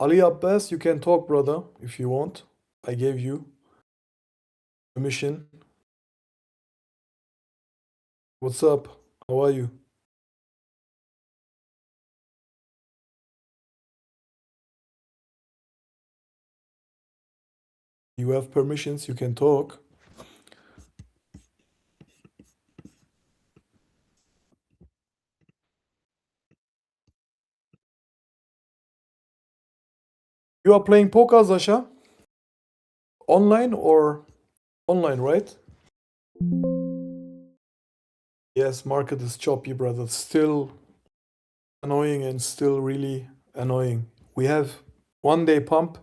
Ali Abbas, you can talk, brother, if you want. I gave you permission. What's up? How are you? You have permissions, you can talk. You are playing poker, Sasha? Online or online, right? Yes, market is choppy, brother. Still annoying and still really annoying. We have 1 day pump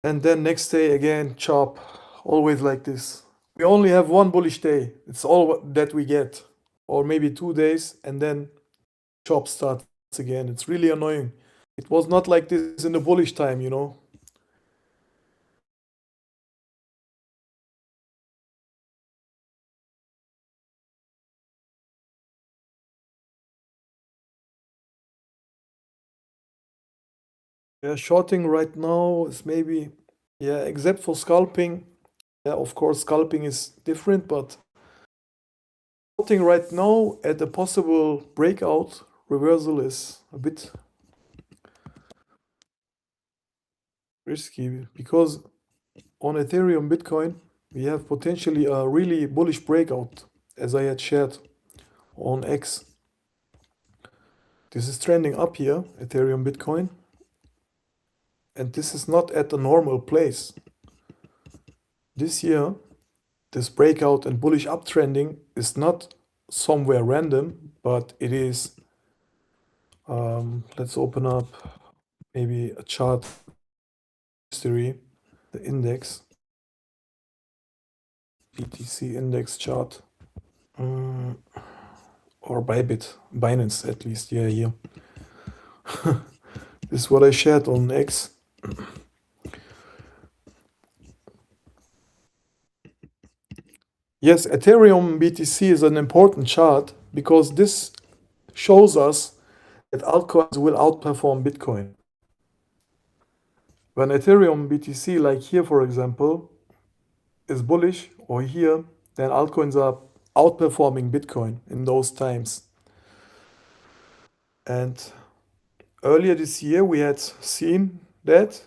and then next day again chop. Always like this. We only have one bullish day. It's all that we get. Or maybe 2 days and then chop starts again. It's really annoying. It was not like this in the bullish time, you know. Yeah, shorting right now is maybe, yeah, except for scalping. Yeah, of course, scalping is different, but shorting right now at a possible breakout reversal is a bit risky because on Ethereum, Bitcoin, we have potentially a really bullish breakout, as I had shared on X. This is trending up here, Ethereum, Bitcoin, and this is not at a normal place. This year, this breakout and bullish uptrending is not somewhere random, but it is. Let's open up maybe a chart history, the index, BTC index chart, um, or Bybit, Binance at least. Yeah, here. This is what I shared on X. Yes, Ethereum BTC is an important chart because this shows us that altcoins will outperform Bitcoin. When Ethereum BTC, like here for example, is bullish or here, then altcoins are outperforming Bitcoin in those times. And earlier this year, we had seen that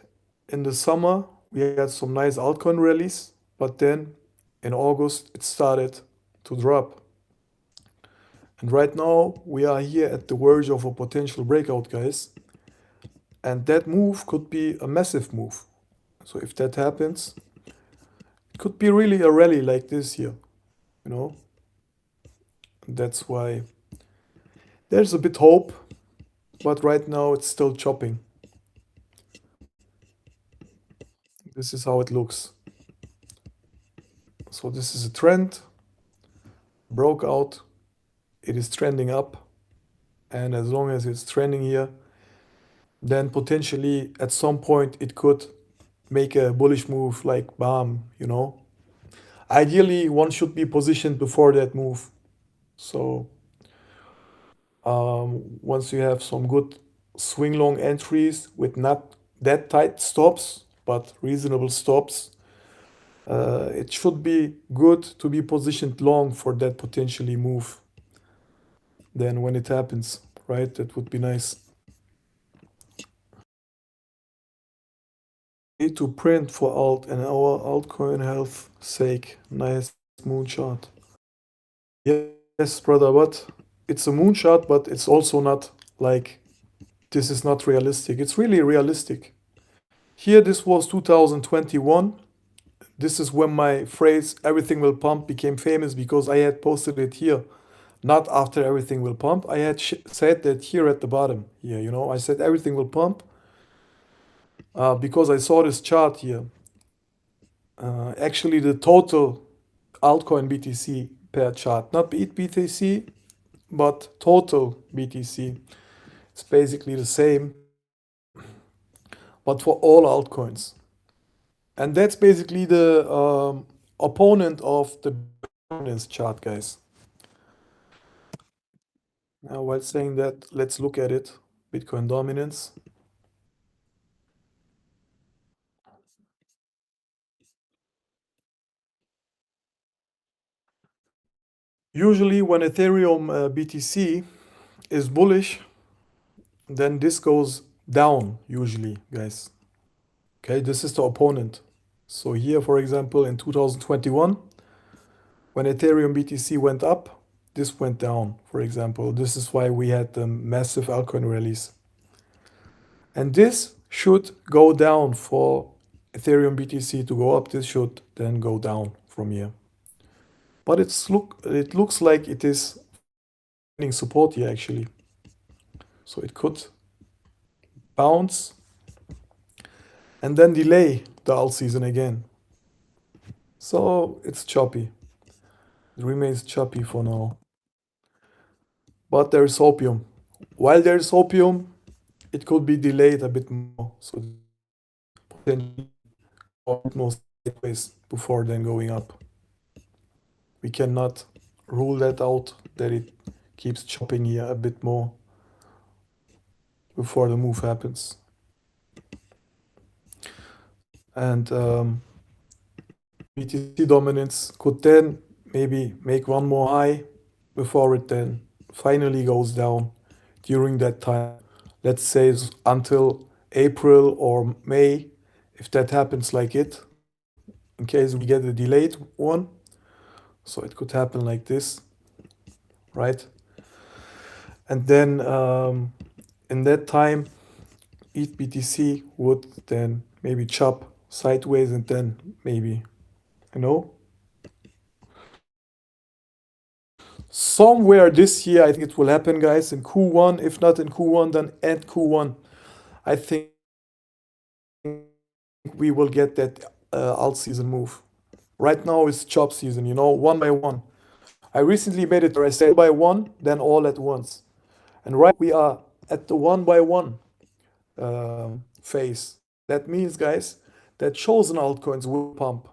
in the summer, we had some nice altcoin rallies, but then in August, it started to drop. And right now, we are here at the verge of a potential breakout, guys. And that move could be a massive move. So if that happens, it could be really a rally like this here, you know? That's why there's a bit hope, but right now it's still chopping. This is how it looks. So this is a trend, broke out, it is trending up, and as long as it's trending here, then potentially at some point it could make a bullish move like bam, you know. Ideally, one should be positioned before that move. So once you have some good swing long entries with not that tight stops, but reasonable stops, it should be good to be positioned long for that potentially move. Then when it happens, right? That would be nice. Need to print for alt and our altcoin health sake. Nice moonshot. Yes, brother, but it's a moonshot, but it's also not like this is not realistic. It's really realistic. Here, this was 2021. This is when my phrase everything will pump became famous because I had posted it here. Not after everything will pump. I had said that here at the bottom. Here, you know, I said everything will pump because I saw this chart here. Actually, the total altcoin BTC pair chart, not BTC, but total BTC. It's basically the same, but for all altcoins. And that's basically the opponent of the dominance chart, guys. Now, while saying that, let's look at it. Bitcoin dominance. Usually, when Ethereum BTC is bullish, then this goes down, usually, guys. Okay, this is the opponent. So, here, for example, in 2021, when Ethereum BTC went up, this went down, for example. This is why we had the massive altcoin rallies. And this should go down for Ethereum BTC to go up. This should then go down from here. But it looks like it is finding support here actually. So it could bounce and then delay the alt season again. So it's choppy. It remains choppy for now. But there is opium. While there is opium, it could be delayed a bit more. So potentially almost sideways before then going up. We cannot rule that out that it keeps chopping here a bit more before the move happens. And BTC dominance could then maybe make one more high before it then finally goes down during that time. Let's say until April or May, if that happens like it, in case we get a delayed one. So it could happen like this, right? And then in that time, ETH BTC would then maybe chop sideways and then maybe, you know, somewhere this year, I think it will happen, guys, in Q1. If not in Q1, then at Q1, I think we will get that alt season move. Right now it's chop season, you know, one by one. I recently made it where I said by one, then all at once. And right we are at the one by one phase. That means, guys, that chosen altcoins will pump.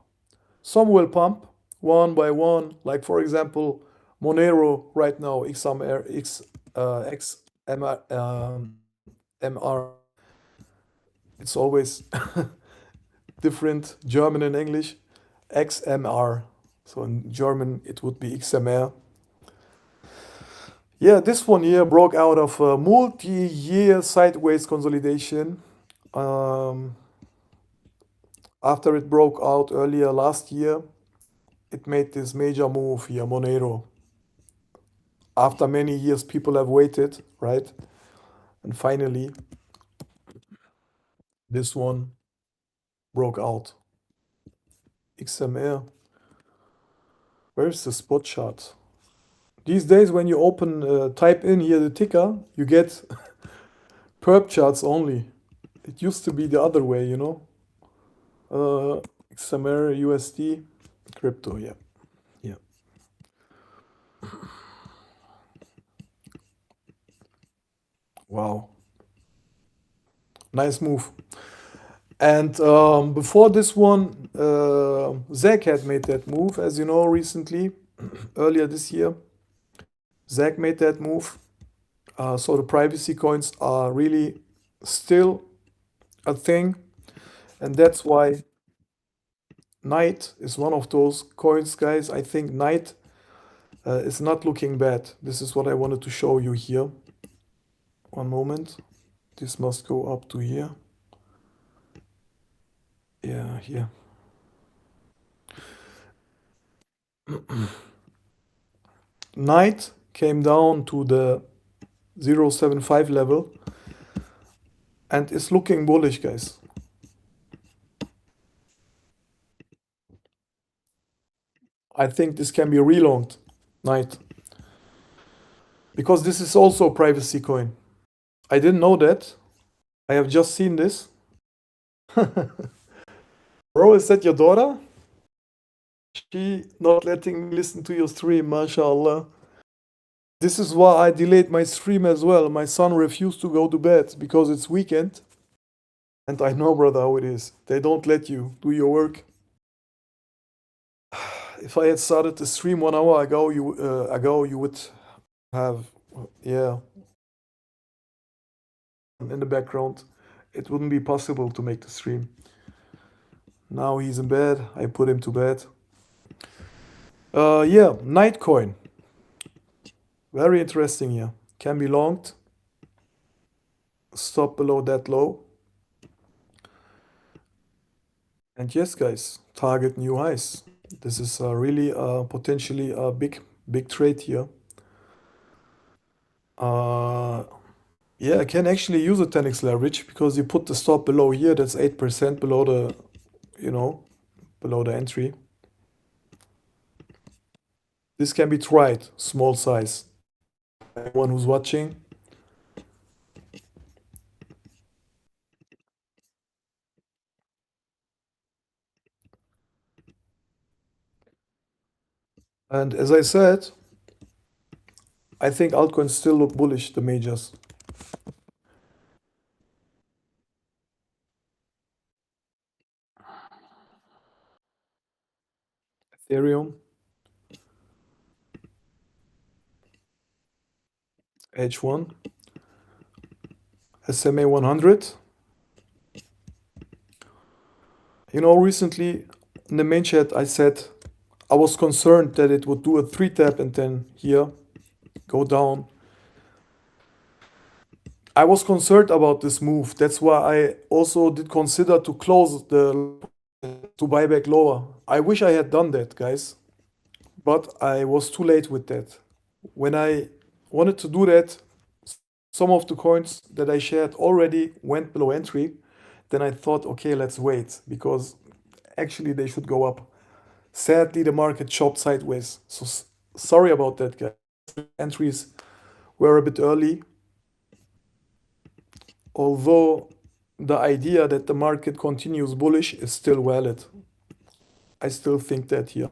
Some will pump one by one, like for example, Monero right now, XMR, XMR, MR. It's always different German and English. XMR. So in German, it would be XMR. Yeah, this one here broke out of a multi-year sideways consolidation. Um, After it broke out earlier last year, it made this major move here, Monero. After many years, people have waited, right? And finally, this one broke out. XMR. Where's the spot chart? These days, when you type in here the ticker, you get perp charts only. It used to be the other way, you know? XMR, USD, crypto, yeah. Yeah. Wow. Nice move. And before this one, Zach had made that move, as you know, recently, earlier this year. Zach made that move. So the privacy coins are really still a thing. And that's why Knight is one of those coins, guys. I think Knight is not looking bad. This is what I wanted to show you here. One moment. This must go up to here. Yeah, here. Knight came down to the 0.75 level and is looking bullish, guys. I think this can be relonged, Knight, because this is also a privacy coin. I didn't know that. I have just seen this. Bro, is that your daughter? She not letting me listen to your stream, mashallah. This is why I delayed my stream as well. My son refused to go to bed because it's weekend. And I know, brother, how it is. They don't let you do your work. If I had started the stream 1 hour ago, you would have, yeah, in the background. It wouldn't be possible to make the stream. Now he's in bed. I put him to bed. Yeah, Nightcoin. Very interesting here. Can be longed, stop below that low. And yes, guys, target new highs. This is really potentially a big trade here. Uh, yeah, I can actually use a 10x leverage because you put the stop below here. That's 8% below the, you know, below the entry. This can be tried, small size. Anyone who's watching, and as I said, I think altcoins still look bullish, the majors. Ethereum, H1, SMA 100. Recently in the main chat, I said I was concerned that it would do a three tap and then here go down. I was concerned about this move. That's why I also did consider to close to buy back lower. I wish I had done that, guys, but I was too late with that. When I wanted to do that, some of the coins that I shared already went below entry. Then I thought, okay, let's wait because actually they should go up. Sadly, the market chopped sideways. So sorry about that, guys. Entries were a bit early, although the idea that the market continues bullish is still valid. I still think that here.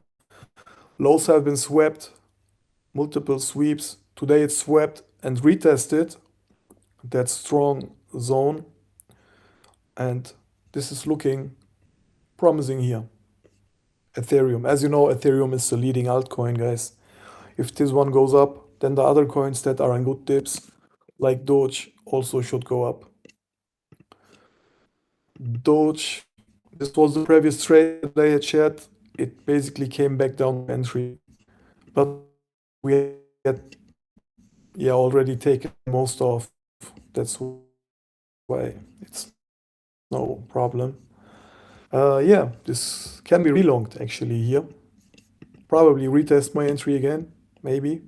Lows have been swept, multiple sweeps. Today it's swept and retested that strong zone, and this is looking promising here. Ethereum. As you know, Ethereum is the leading altcoin, guys. If this one goes up, then the other coins that are in good dips, like Doge, also should go up. Doge, this was the previous trade that I had shared. It basically came back down to entry, but we had already taken most of. That's why it's no problem. Yeah, this can be relonged actually here. Probably retest my entry again, maybe.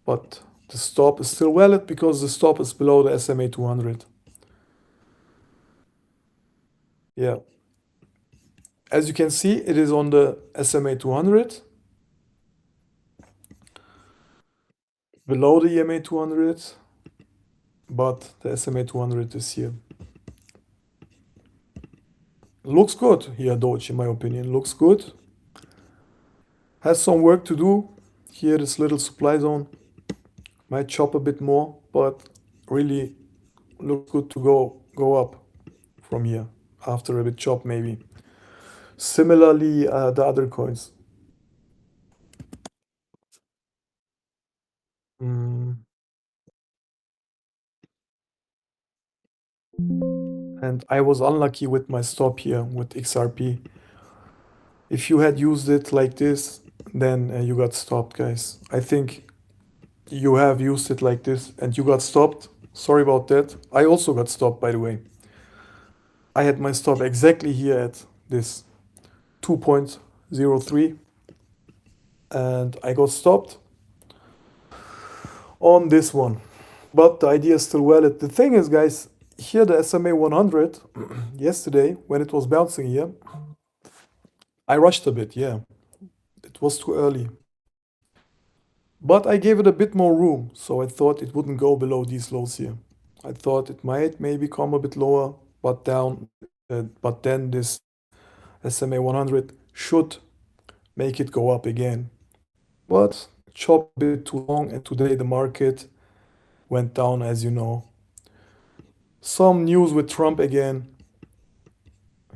But the stop is still valid because the stop is below the SMA 200. Yeah. As you can see, it is on the SMA 200, below the EMA 200, but the SMA 200 is here. Looks good here, Doge, in my opinion. Looks good. Has some work to do. Here, this little supply zone might chop a bit more, but really looks good to go up from here after a bit chop maybe. Similarly, the other coins. Mm, and I was unlucky with my stop here with XRP. If you had used it like this, then you got stopped, guys. I think you have used it like this and you got stopped. Sorry about that. I also got stopped, by the way. I had my stop exactly here at this 2.03 and I got stopped on this one. But the idea is still valid. The thing is, guys, here the SMA 100 yesterday when it was bouncing here, I rushed a bit, yeah. It was too early. But I gave it a bit more room, so I thought it wouldn't go below these lows here. I thought it might maybe come a bit lower, but down. But then this SMA 100 should make it go up again. But it chopped a bit too long, and today the market went down, as you know. Some news with Trump again.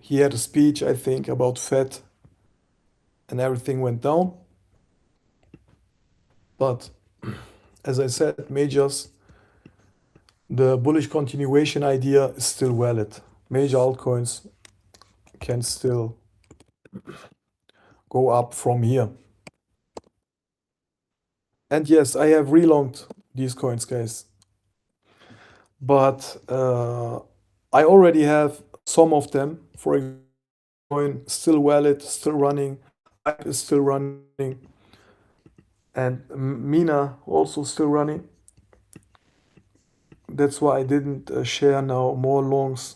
He had a speech, I think, about Fed, and everything went down. But as I said, majors, the bullish continuation idea is still valid. Major altcoins can still go up from here. And yes, I have relonged these coins, guys. But I already have some of them. For example, coin still valid, still running, Hype is still running, and Mina also still running. That's why I didn't share now more longs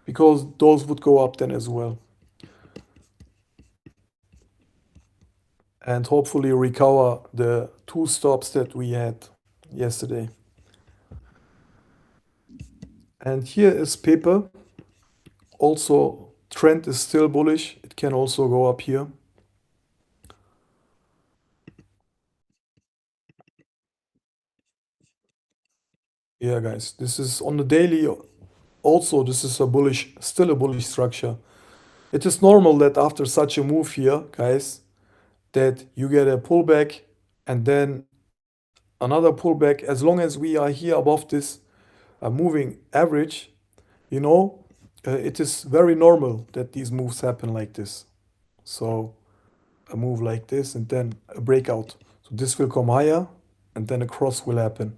because those would go up then as well. And hopefully recover the two stops that we had yesterday. And here is paper. Also, trend is still bullish. It can also go up here. Yeah, guys, this is on the daily. Also, this is a bullish, still a bullish structure. It is normal that after such a move here, guys, that you get a pullback and then another pullback. As long as we are here above this moving average, you know, it is very normal that these moves happen like this. So a move like this and then a breakout. So this will come higher and then a cross will happen.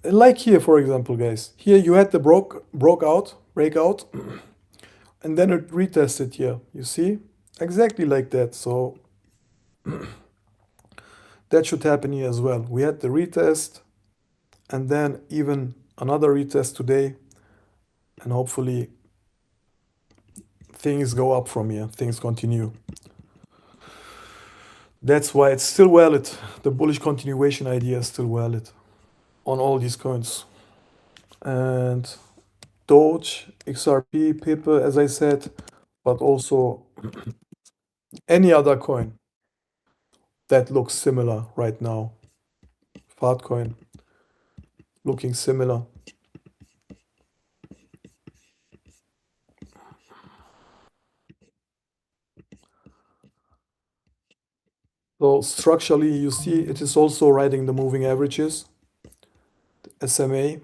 Like here, for example, guys. Here you had the broke out, breakout, and then it retested here. You see? Exactly like that. So that should happen here as well. We had the retest and then even another retest today, and hopefully things go up from here, things continue. That's why it's still valid. The bullish continuation idea is still valid on all these coins. And Doge, XRP, Pippa, as I said, but also any other coin that looks similar right now. Fartcoin looking similar. So structurally, you see it is also riding the moving averages, SMA,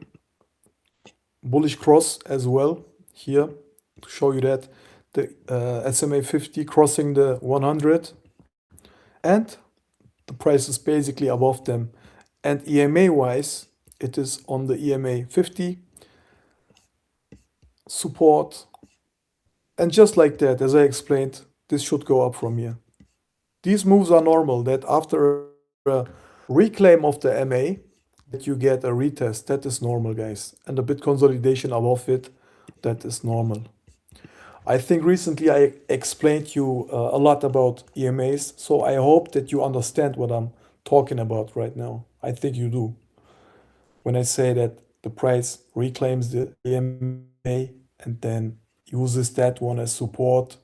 bullish cross as well here to show you that the SMA 50 crossing the 100 and the price is basically above them. And EMA wise, it is on the EMA 50 support. And just like that, as I explained, this should go up from here. These moves are normal that after a reclaim of the MA, that you get a retest. That is normal, guys. And a bit consolidation above it, that is normal. I think recently I explained you a lot about EMAs, so I hope that you understand what I'm talking about right now. I think you do. When I say that the price reclaims the EMA and then uses that one as support.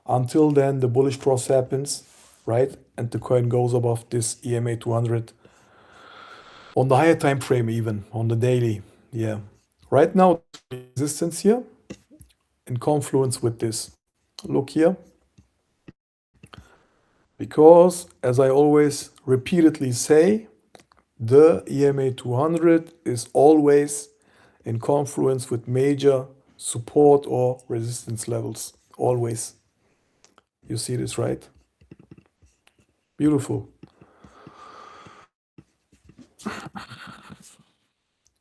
Until then, the bullish cross happens, right? And the coin goes above this EMA 200 on the higher time frame, even on the daily. Yeah. Right now, resistance here in confluence with this. Look here. Because, as I always repeatedly say, the EMA 200 is always in confluence with major support or resistance levels. Always. You see this, right? Beautiful.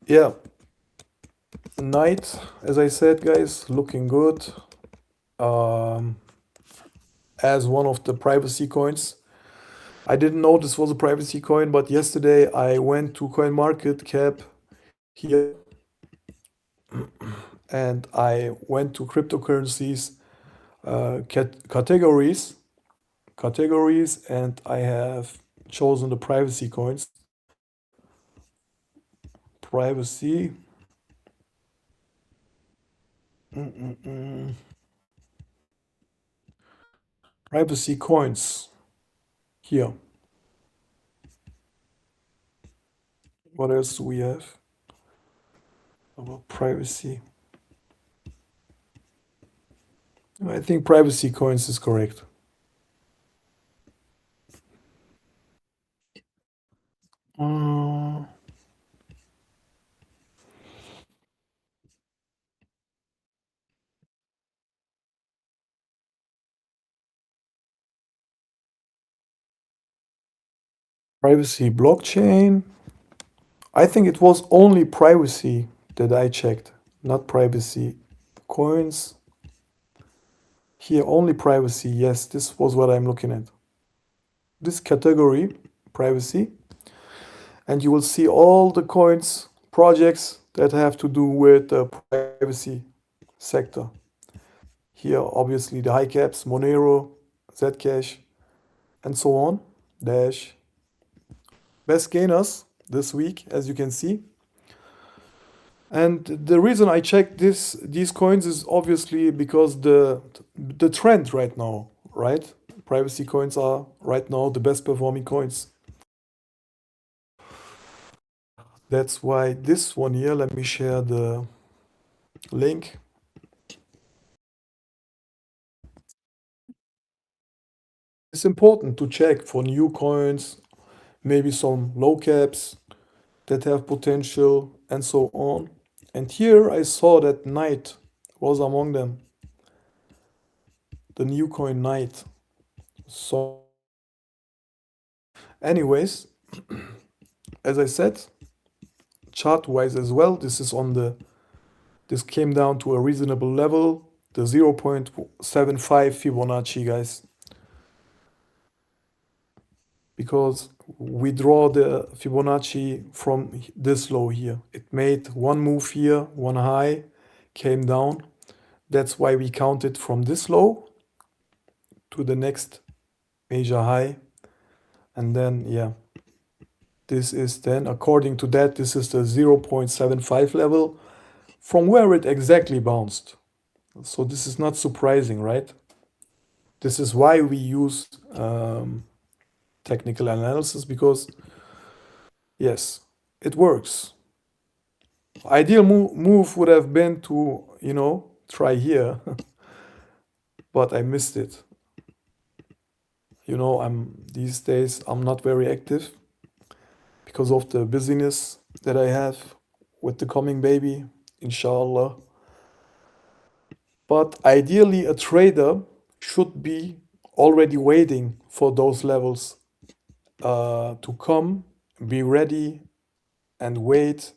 Yeah. Night, as I said, guys, looking good. Um, as one of the privacy coins. I didn't know this was a privacy coin, but yesterday I went to CoinMarketCap here and I went to cryptocurrencies categories, and I have chosen the privacy coins. Privacy. Mm-mm-mm. Privacy coins. Here. What else do we have about privacy? I think privacy coins is correct. Uh, Privacy blockchain. I think it was only privacy that I checked, not privacy coins. Here, only privacy. Yes, this was what I'm looking at. This category, privacy, and you will see all the coins, projects that have to do with the privacy sector. Here, obviously, the high caps, Monero, Zcash, and so on. Dash. Best gainers this week, as you can see. And the reason I checked these coins is obviously because the trend right now, right? Privacy coins are right now the best performing coins. That's why this one here, let me share the link. It's important to check for new coins, maybe some low caps that have potential and so on. And here I saw that Knight was among them, the new coin Knight. So, anyways, as I said, chart wise as well, this came down to a reasonable level, the 0.75 Fibonacci, guys, because we draw the Fibonacci from this low here. It made one move here, one high, came down. That's why we counted from this low to the next major high. And then, yeah, this is then, according to that, this is the 0.75 level from where it exactly bounced. So this is not surprising, right? This is why we use technical analysis because, yes, it works. Ideal move would have been to, try here, but I missed it. I'm these days I'm not very active because of the busyness that I have with the coming baby, inshallah. But ideally, a trader should be already waiting for those levels to come, be ready, and wait.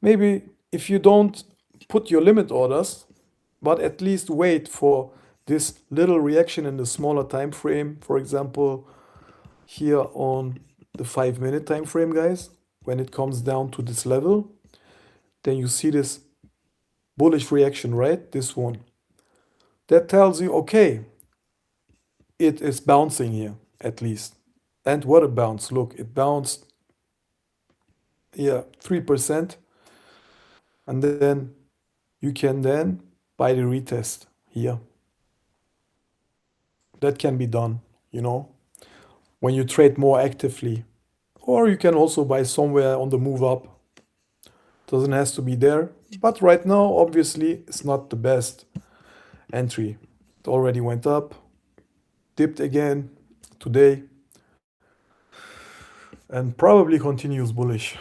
Maybe if you don't put your limit orders, but at least wait for this little reaction in the smaller time frame. For example, here on the 5 minute time frame, guys, when it comes down to this level, then you see this bullish reaction, right? This one. That tells you, okay, it is bouncing here at least. And what a bounce. Look, it bounced, yeah, 3%. And then you can then buy the retest here. That can be done, when you trade more actively. Or you can also buy somewhere on the move up. Doesn't has to be there. But right now, obviously, it's not the best entry. It already went up, dipped again today, and probably continues bullish.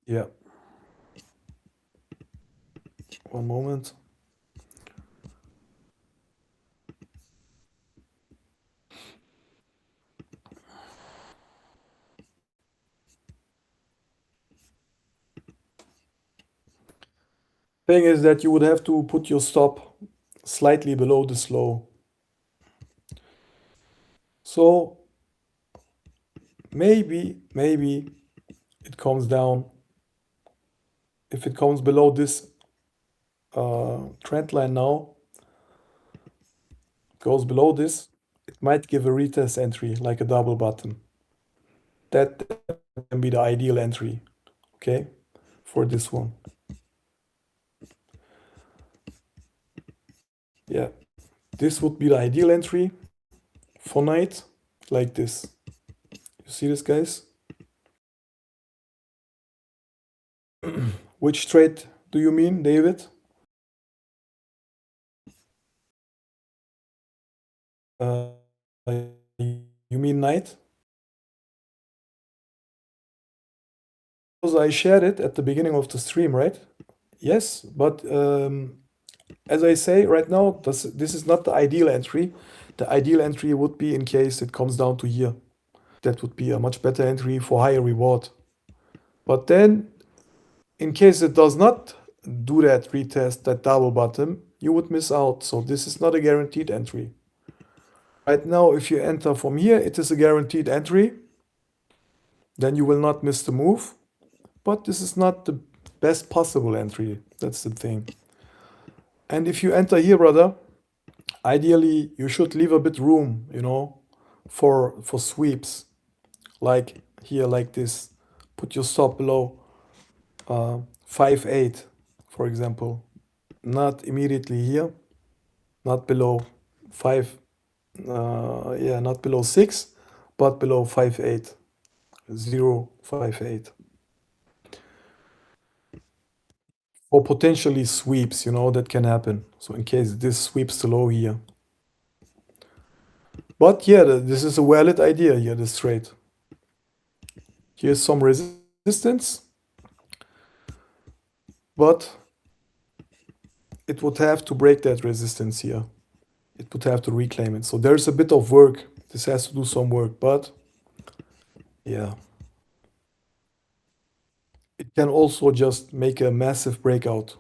Yeah, one moment. Thing is that you would have to put your stop slightly below this low. So maybe it comes down. If it comes below this trend line now, goes below this, it might give a retest entry like a double bottom. That can be the ideal entry, okay, for this one. Yeah, this would be the ideal entry for night, like this. You see this, guys? Which trade do you mean, David? Uh, you mean night? Because I shared it at the beginning of the stream, right? Yes, but As I say right now, this is not the ideal entry. The ideal entry would be in case it comes down to here. That would be a much better entry for higher reward. But then, in case it does not do that retest, that double bottom, you would miss out. So this is not a guaranteed entry. Right now, if you enter from here, it is a guaranteed entry. Then you will not miss the move. But this is not the best possible entry. That's the thing. And if you enter here, brother, ideally you should leave a bit room, for sweeps. Like here, like this. Put your stop below 5.8, for example. Not immediately here, not below 5, yeah, not below 6, but below 5.8, 0.58. Or potentially sweeps, that can happen. So in case this sweeps the low here. But yeah, this is a valid idea here, this trade. Here's some resistance, but it would have to break that resistance here. It would have to reclaim it. So there's a bit of work. This has to do some work, but yeah. It can also just make a massive breakout.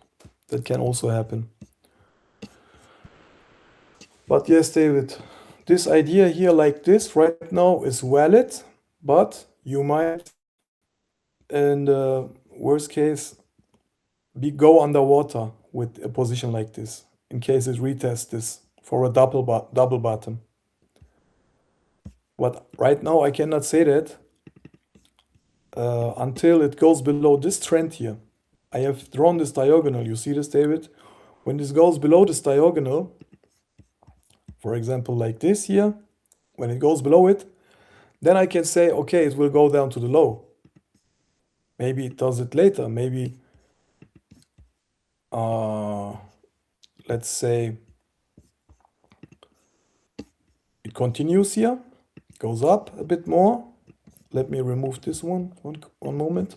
That can also happen. But yes, David, this idea here like this right now is valid, but you might, in the worst case, go underwater with a position like this in case it retests this for a double bottom. But right now I cannot say that until it goes below this trend here. I have drawn this diagonal. You see this, David? When this goes below this diagonal, for example, like this here, when it goes below it, then I can say, okay, it will go down to the low. Maybe it does it later. Maybe, let's say, it continues here, goes up a bit more. Let me remove this one moment.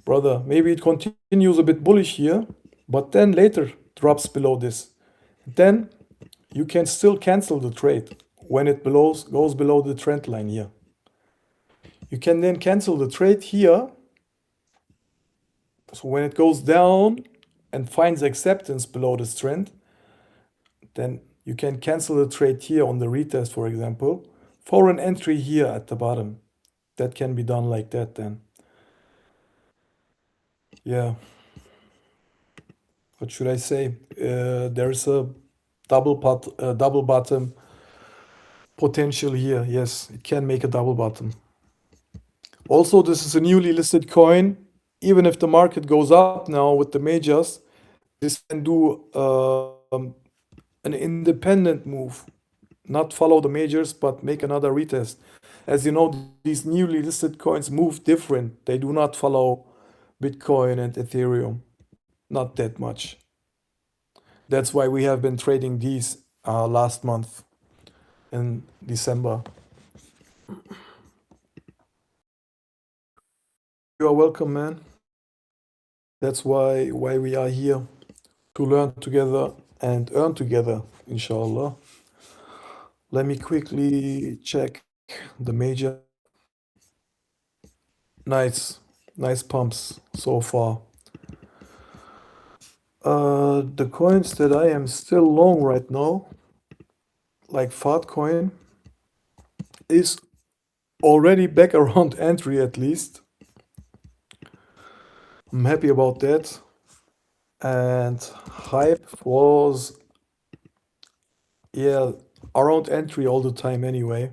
Brother, maybe it continues a bit bullish here, but then later drops below this. Then you can still cancel the trade when it goes below the trend line here. You can then cancel the trade here. So when it goes down and finds acceptance below this trend, then you can cancel the trade here on the retest, for example, for an entry here at the bottom. That can be done like that then. Yeah. What should I say? There's a double bottom potential here. Yes, it can make a double bottom. Also, this is a newly listed coin. Even if the market goes up now with the majors, this can do an independent move, not follow the majors, but make another retest. As you know, these newly listed coins move different. They do not follow Bitcoin and Ethereum, not that much. That's why we have been trading these last month in December. You are welcome, man. That's why we are here, to learn together and earn together, inshallah. Let me quickly check the major. Nice pumps so far. The coins that I am still long right now, like Coin, is already back around entry at least. I'm happy about that. And Hype was, yeah, around entry all the time anyway.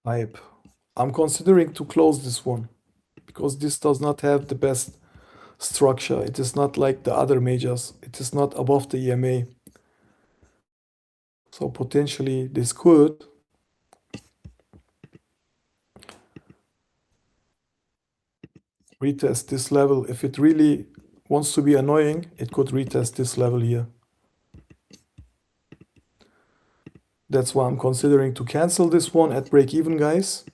Hype. I'm considering to close this one because this does not have the best structure. It is not like the other majors. It is not above the EMA. So potentially this could retest this level. If it really wants to be annoying, it could retest this level here. That's why I'm considering to cancel this one at break even, guys.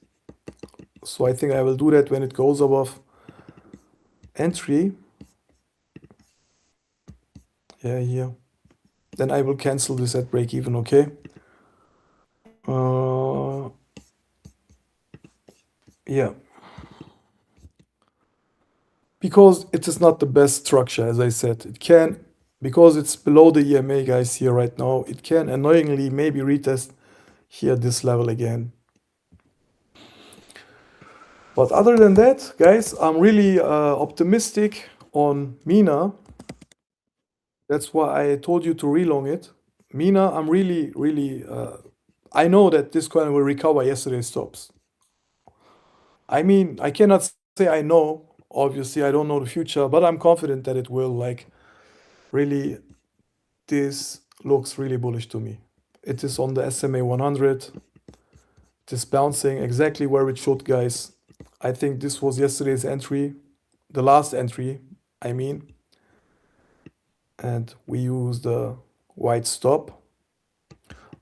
So I think I will do that when it goes above entry. Yeah, here. Then I will cancel this at break even, okay? Uh, yeah. Because it is not the best structure, as I said. It can, because it's below the EMA guys here right now, it can annoyingly maybe retest here this level again. But other than that, guys, I'm really optimistic on Mina. That's why I told you to relong it. Mina, I'm really, I know that this coin will recover yesterday's stops. I mean, I cannot say I know. Obviously, I don't know the future, but I'm confident that it will. Like, really, this looks really bullish to me. It is on the SMA 100. It is bouncing exactly where it should, guys. I think this was yesterday's entry, the last entry, I mean. And we use the white stop.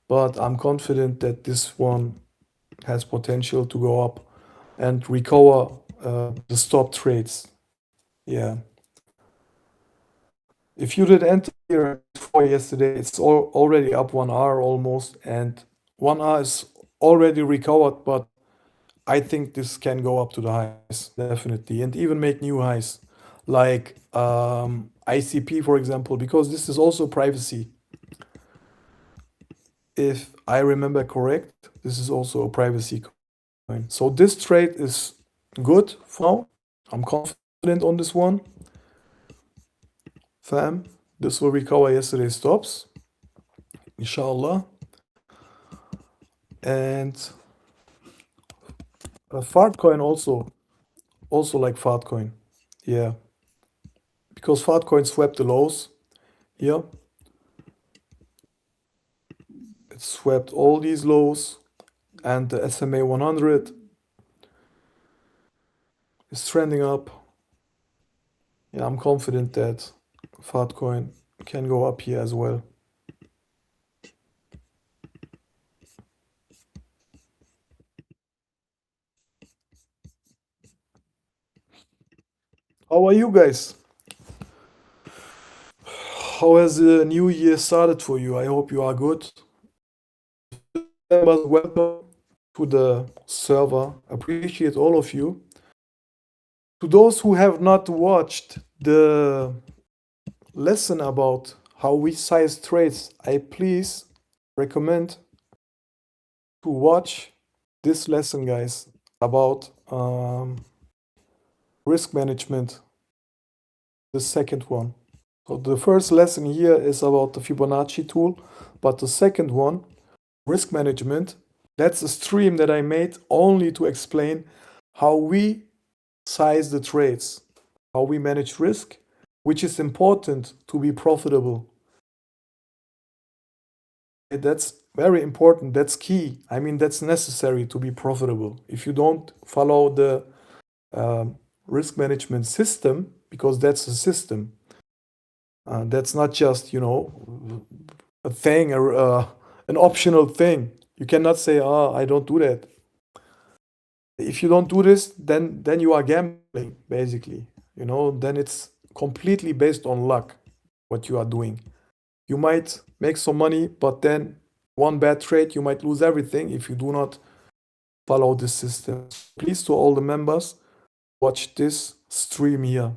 But I'm confident that this one has potential to go up and recover the stop trades. Yeah. If you did enter here before yesterday, it's already up 1 hour almost, and 1 hour is already recovered, but I think this can go up to the highs, definitely, and even make new highs, like ICP, for example, because this is also privacy. If I remember correct, this is also a privacy coin. So this trade is good for now. I'm confident on this one. Fam, this will recover yesterday's stops, inshallah. And fart coin also like fart coin. Yeah, because fart coin swept the lows here. It swept all these lows, and the SMA 100 is trending up. Yeah, I'm confident that fart coin can go up here as well. How are you guys? How has the new year started for you? I hope you are good. Welcome to the server. Appreciate all of you. To those who have not watched the lesson about how we size trades, I please recommend to watch this lesson, guys, about risk management, the second one. So the first lesson here is about the Fibonacci tool, but the second one, risk management, that's a stream that I made only to explain how we size the trades, how we manage risk, which is important to be profitable. That's very important. That's key. I mean, that's necessary to be profitable. If you don't follow the risk management system, because that's a system, that's not just, a thing, an optional thing. You cannot say, "Oh, I don't do that." If you don't do this, then you are gambling, basically. Then it's completely based on luck, what you are doing. You might make some money, but then one bad trade, you might lose everything if you do not follow this system. Please, to all the members, watch this stream here,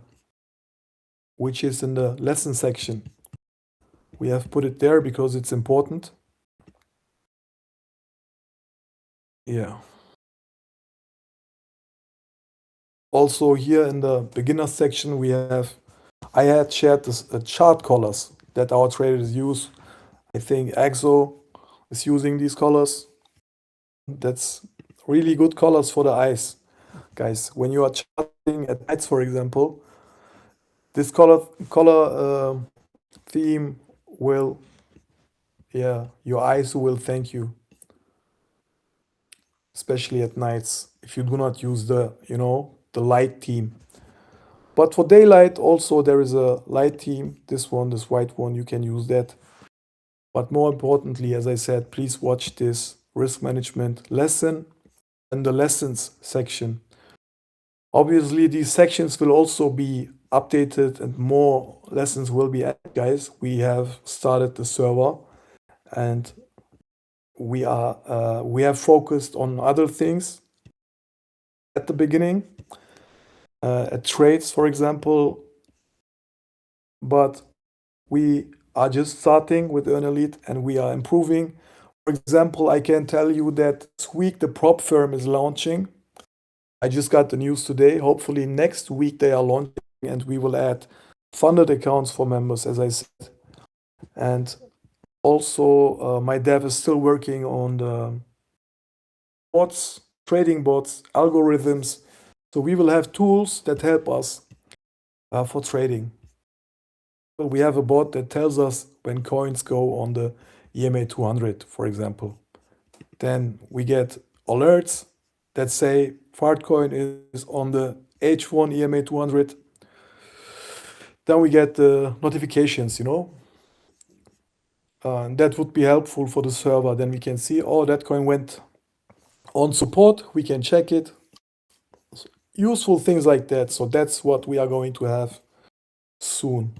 which is in the lesson section. We have put it there because it's important. Yeah. Also here in the beginner section, I had shared this chart colors that our traders use. I think EXO is using these colors. That's really good colors for the eyes, guys. When you are charting at nights, for example, this color theme will, yeah, your eyes will thank you, especially at nights if you do not use the light theme. But for daylight also there is a light theme. This white one, you can use that. But more importantly, as I said, please watch this risk management lesson and the lessons section. Obviously, these sections will also be updated and more lessons will be added, guys. We have started the server and we have focused on other things at the beginning, at trades, for example, but we are just starting with Earn Elite and we are improving. For example, I can tell you that this week the prop firm is launching. I just got the news today. Hopefully next week they are launching and we will add funded accounts for members, as I said. And also, my dev is still working on the bots, trading bots, algorithms. So we will have tools that help us for trading. So we have a bot that tells us when coins go on the EMA 200, for example. Then we get alerts that say Fartcoin is on the H1 EMA 200. Then we get the notifications, and that would be helpful for the server. Then we can see, oh, that coin went on support. We can check it. Useful things like that. So that's what we are going to have soon.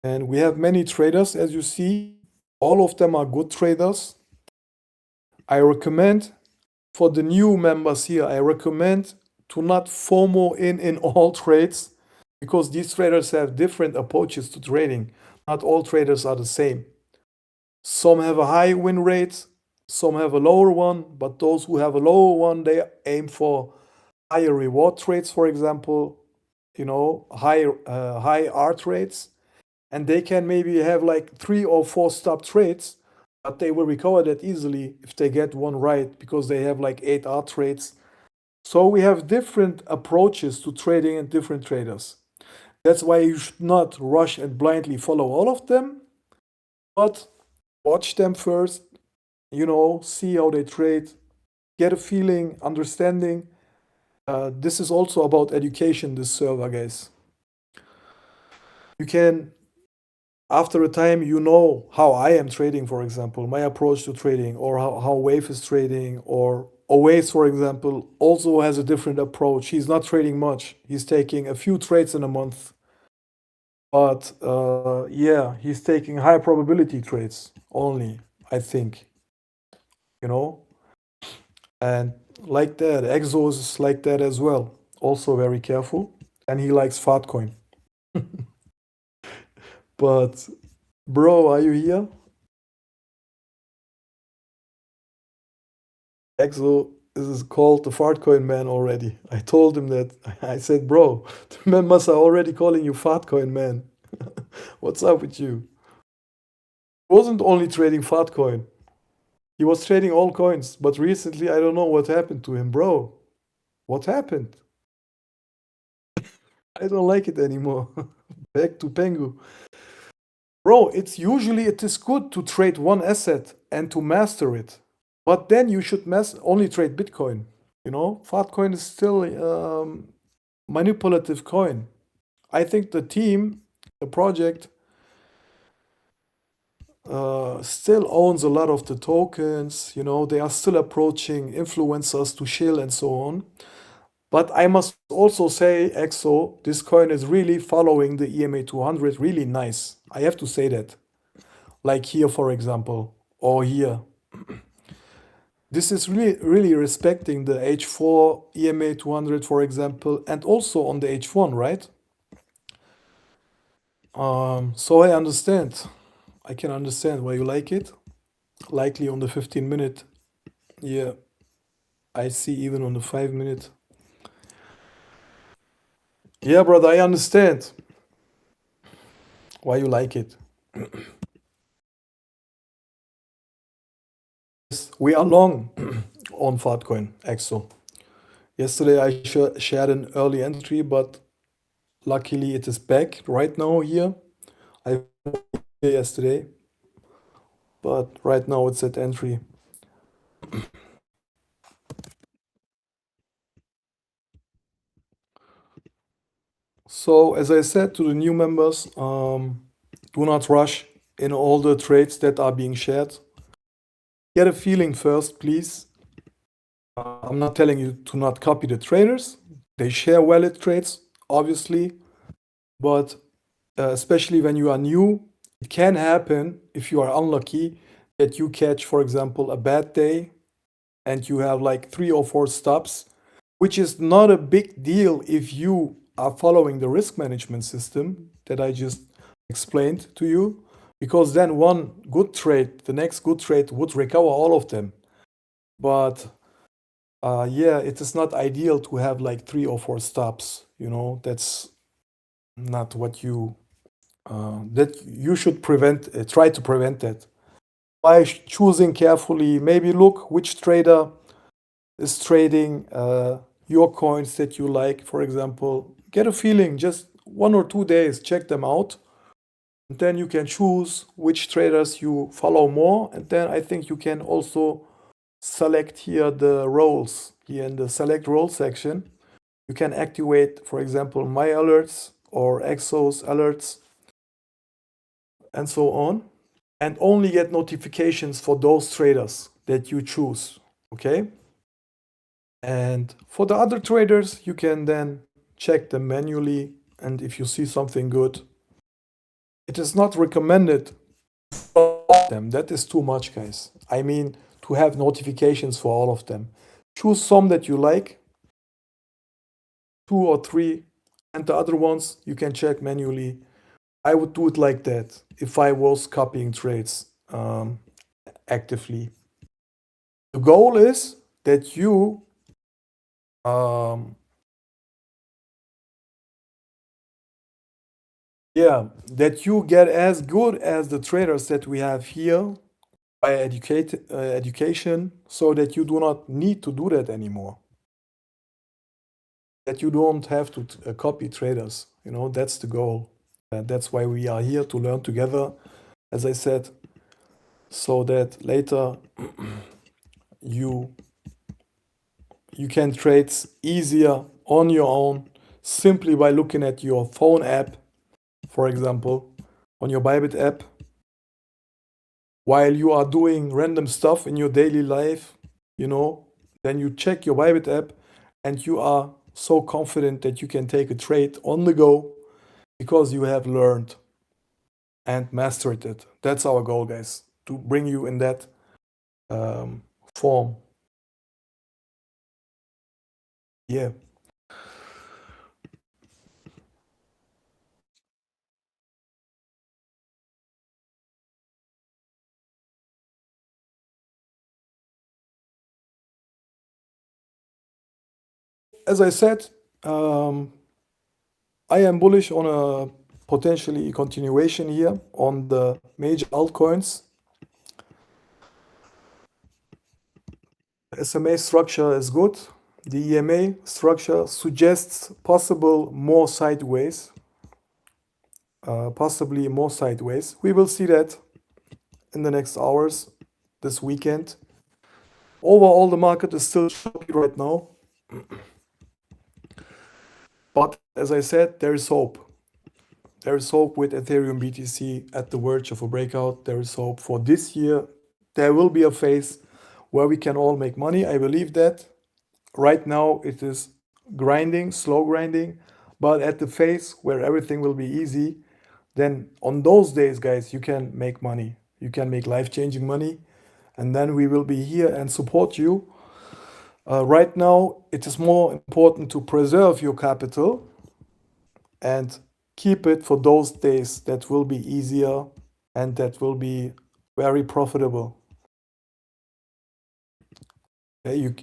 And we have many traders, as you see. All of them are good traders. I recommend for the new members here, I recommend to not FOMO in all trades because these traders have different approaches to trading. Not all traders are the same. Some have a high win rate, some have a lower one, but those who have a lower one, they aim for higher reward trades, for example, high art rates, and they can maybe have like 3 or 4 stop trades, but they will recover that easily if they get one right because they have like 8 art trades. So we have different approaches to trading and different traders. That's why you should not rush and blindly follow all of them, but watch them first, see how they trade, get a feeling, understanding. This is also about education, this server, guys. You can, after a time, you know how I am trading, for example, my approach to trading, or how Wave is trading, or Oasis, for example, also has a different approach. He's not trading much. He's taking a few trades in a month. But yeah, he's taking high probability trades only, I think, you know? And like that, Exos is like that as well. Also very careful. And he likes Fartcoin. But bro, are you here? Exo is called the Fartcoin man already. I told him that. I said, bro, the members are already calling you Fartcoin man. What's up with you? He wasn't only trading Fartcoin. He was trading all coins, but recently I don't know what happened to him, bro. What happened? I don't like it anymore. Back to Pengu. Bro, it is good to trade one asset and to master it. But then you should only trade Bitcoin. Fartcoin is still manipulative coin. I think the team, the project, still owns a lot of the tokens. They are still approaching influencers to shill and so on. But I must also say, EXO, this coin is really following the EMA 200 really nice. I have to say that. Like here, for example, or here. This is really, really respecting the H4 EMA 200, for example, and also on the H1, right? So I understand. I can understand why you like it. Likely on the 15-minute. Yeah, I see even on the 5-minute. Yeah, brother, I understand why you like it. Yes, we are long on Fartcoin, EXO. Yesterday I shared an early entry, but luckily it is back right now here. I yesterday, but right now it's at entry. So as I said to the new members, do not rush in all the trades that are being shared. Get a feeling first, please. I'm not telling you to not copy the traders. They share valid trades, obviously, but especially when you are new, it can happen if you are unlucky that you catch, for example, a bad day and you have like 3 or 4 stops, which is not a big deal if you are following the risk management system that I just explained to you, because then one good trade, the next good trade would recover all of them. But yeah, it is not ideal to have like 3 or 4 stops. That's not what that you should prevent. Try to prevent that by choosing carefully. Maybe look which trader is trading your coins that you like, for example. Get a feeling, just 1 or 2 days, check them out. And then you can choose which traders you follow more. And then I think you can also select here the roles. Here in the select role section, you can activate, for example, my alerts or Exos alerts and so on. And only get notifications for those traders that you choose. Okay? And for the other traders, you can then check them manually. And if you see something good, it is not recommended for all of them. That is too much, guys. I mean, to have notifications for all of them. Choose some that you like, 2 or 3, and the other ones you can check manually. I would do it like that if I was copying trades actively. The goal is that you um, yeah, that you get as good as the traders that we have here by education, so that you do not need to do that anymore. That you don't have to copy traders. That's the goal. That's why we are here to learn together, as I said, so that later you you can trade easier on your own simply by looking at your phone app, for example, on your Bybit app, while you are doing random stuff in your daily life, you know, then you check your Bybit app and you are so confident that you can take a trade on the go because you have learned and mastered it. That's our goal, guys, to bring you in that um, form. Yeah. As I said, um, I am bullish on a potentially continuation here on the major altcoins. SMA structure is good. The EMA structure suggests possibly more sideways. We will see that in the next hours, this weekend. Overall, the market is still choppy right now. But as I said, there is hope. There is hope with Ethereum BTC at the verge of a breakout. There is hope for this year. There will be a phase where we can all make money. I believe that. Right now, it is grinding, slow grinding. But at the phase where everything will be easy, then on those days, guys, you can make money. You can make life-changing money. And then we will be here and support you. Right now, it is more important to preserve your capital and keep it for those days that will be easier and that will be very profitable. Okay,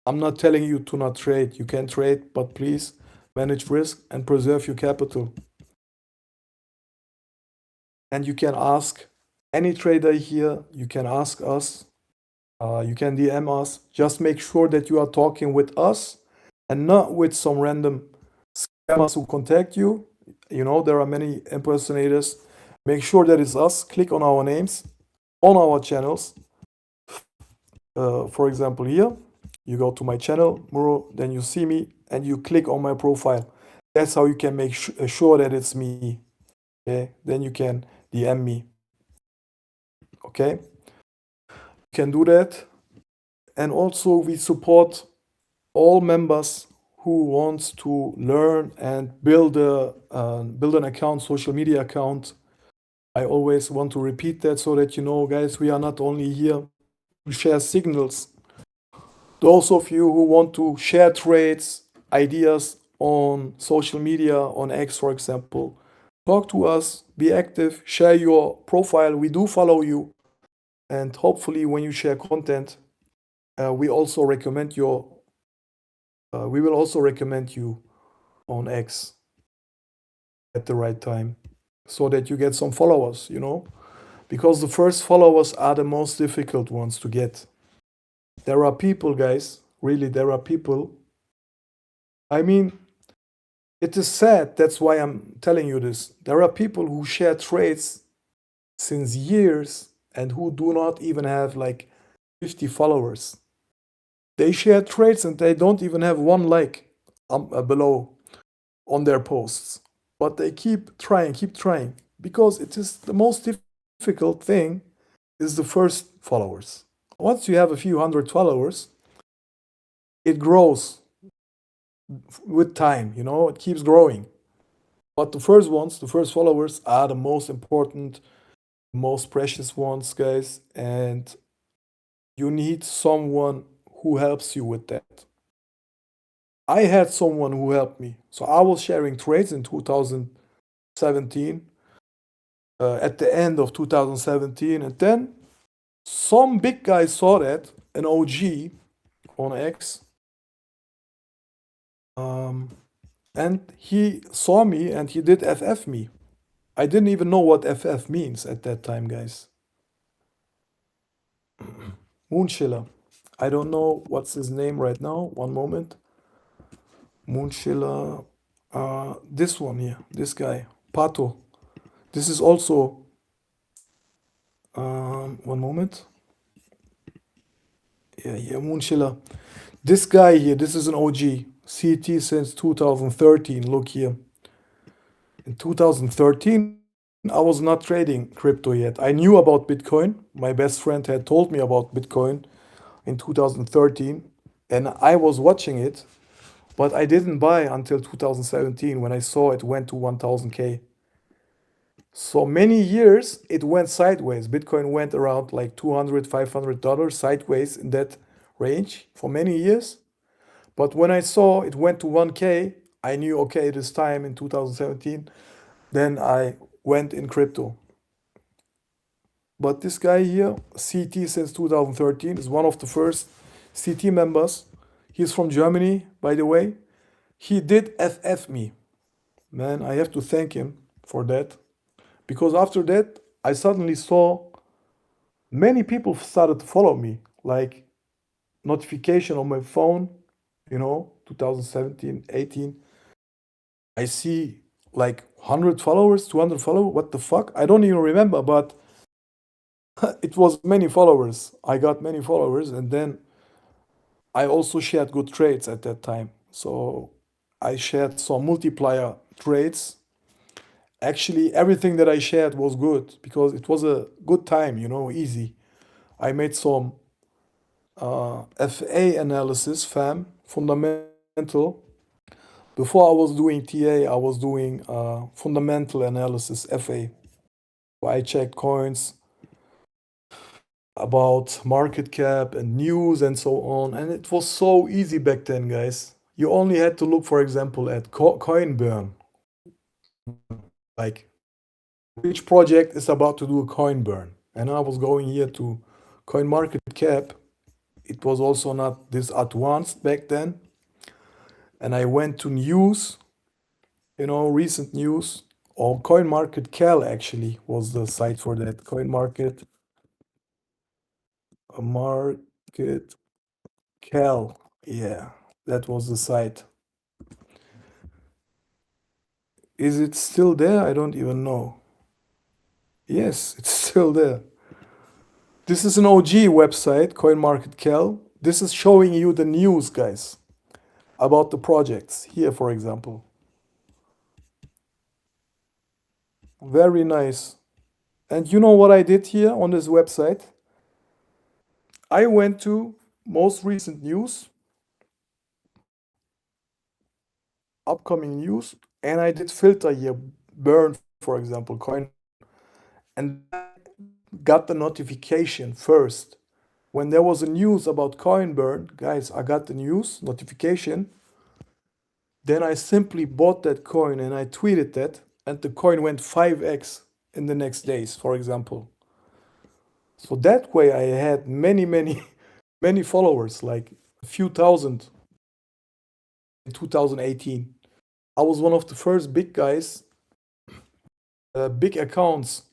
I'm not telling you to not trade. You can trade, but please manage risk and preserve your capital. And you can ask any trader here, you can ask us, you can DM us. Just make sure that you are talking with us and not with some random scammers who contact you. There are many impersonators. Make sure that it's us. Click on our names on our channels. For example, here, you go to my channel, Muro, then you see me and you click on my profile. That's how you can make sure that it's me. Okay, then you can DM me. Okay, you can do that. And also we support all members who wants to learn and build an account, social media account. I always want to repeat that so that you know, guys, we are not only here to share signals. Those of you who want to share trades, ideas on social media, on X, for example, talk to us, be active, share your profile. We do follow you. And hopefully, when you share content, we also recommend your we will also recommend you on X at the right time so that you get some followers, you know? Because the first followers are the most difficult ones to get. There are people, guys, really, there are people. I mean, it is sad, that's why I'm telling you this. There are people who share trades since years and who do not even have like 50 followers. They share trades and they don't even have one like below on their posts. But they keep trying, because it is the most difficult thing is the first followers. Once you have a few hundred followers, it grows with time, you know, it keeps growing. But the first ones, the first followers are the most important, most precious ones, guys, and you need someone who helps you with that. I had someone who helped me. So I was sharing trades in 2017, at the end of 2017, and then some big guy saw that, an OG on X, um, and he saw me and he did FF me. I didn't even know what FF means at that time, guys. Moonchiller. I don't know what's his name right now. One moment. Moonchiller. This one here. This guy. Pato. This is also. One moment. Yeah, yeah, Moonchiller. This guy here. This is an OG. CT since 2013. Look here. In 2013, I was not trading crypto yet. I knew about Bitcoin. My best friend had told me about Bitcoin in 2013, and I was watching it, but I didn't buy until 2017 when I saw it went to 1000K. So many years it went sideways. Bitcoin went around like 200, $500 sideways in that range for many years. But when I saw it went to 1K, I knew, okay, it is time in 2017. Then I went in crypto. But this guy here, CT since 2013, is one of the first CT members. He's from Germany, by the way. He did FF me. Man, I have to thank him for that. Because after that, I suddenly saw many people started to follow me. Like notification on my phone, 2017, 18. I see like 100 followers, 200 followers. What the fuck? I don't even remember, but it was many followers. I got many followers, and then I also shared good trades at that time. So I shared some multiplier trades. Actually, everything that I shared was good because it was a good time, easy. I made some FA analysis, FAM, fundamental. Before I was doing TA, I was doing fundamental analysis, FA. I checked coins about market cap and news and so on. And it was so easy back then, guys. You only had to look, for example, at coin burn. Like, which project is about to do a coin burn? And I was going here to coin market cap. It was also not this advanced back then. And I went to news, recent news, or coin market cal actually was the site for that. Coin market cal. Yeah, that was the site. Is it still there? I don't even know. Yes, it's still there. This is an OG website, CoinMarketCal. This is showing you the news, guys, about the projects. Here, for example. Very nice. And you know what I did here on this website? I went to most recent news, upcoming news, and I did filter here, burn, for example, coin, and got the notification first. When there was a news about coin burn, guys, I got the news notification. Then I simply bought that coin and I tweeted that, and the coin went 5x in the next days, for example. So that way I had many, many, many followers, like a few thousand in 2018. I was one of the first big guys, big accounts,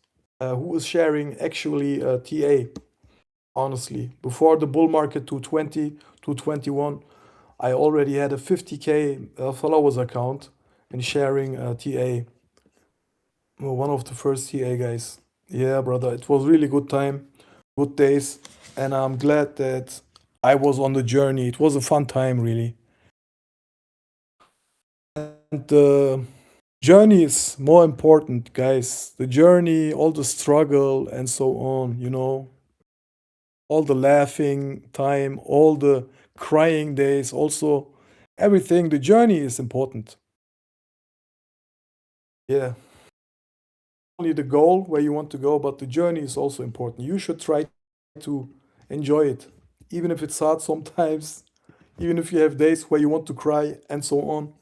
who was sharing actually TA, honestly. Before the bull market to 20 to 21, I already had a 50K followers account and sharing TA. Well, one of the first TA guys. Yeah, brother, it was really good time, good days, and I'm glad that I was on the journey. It was a fun time, really. And the journey is more important, guys. The journey, all the struggle, and so on, all the laughing time, all the crying days, also everything. The journey is important. Yeah. Only the goal where you want to go, but the journey is also important. You should try to enjoy it, even if it's hard sometimes, even if you have days where you want to cry and so on.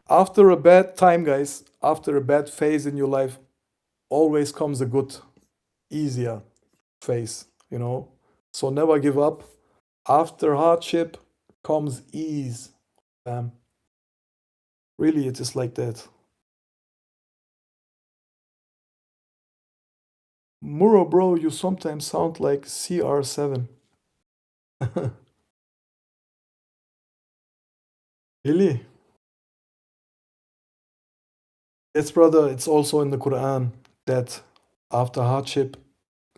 After a bad time, guys, after a bad phase in your life, always comes a good, easier phase, you know? So never give up. After hardship comes ease. Really, it is like that. Muro, bro, you sometimes sound like CR7. Really? Yes, brother, it's also in the Quran that after hardship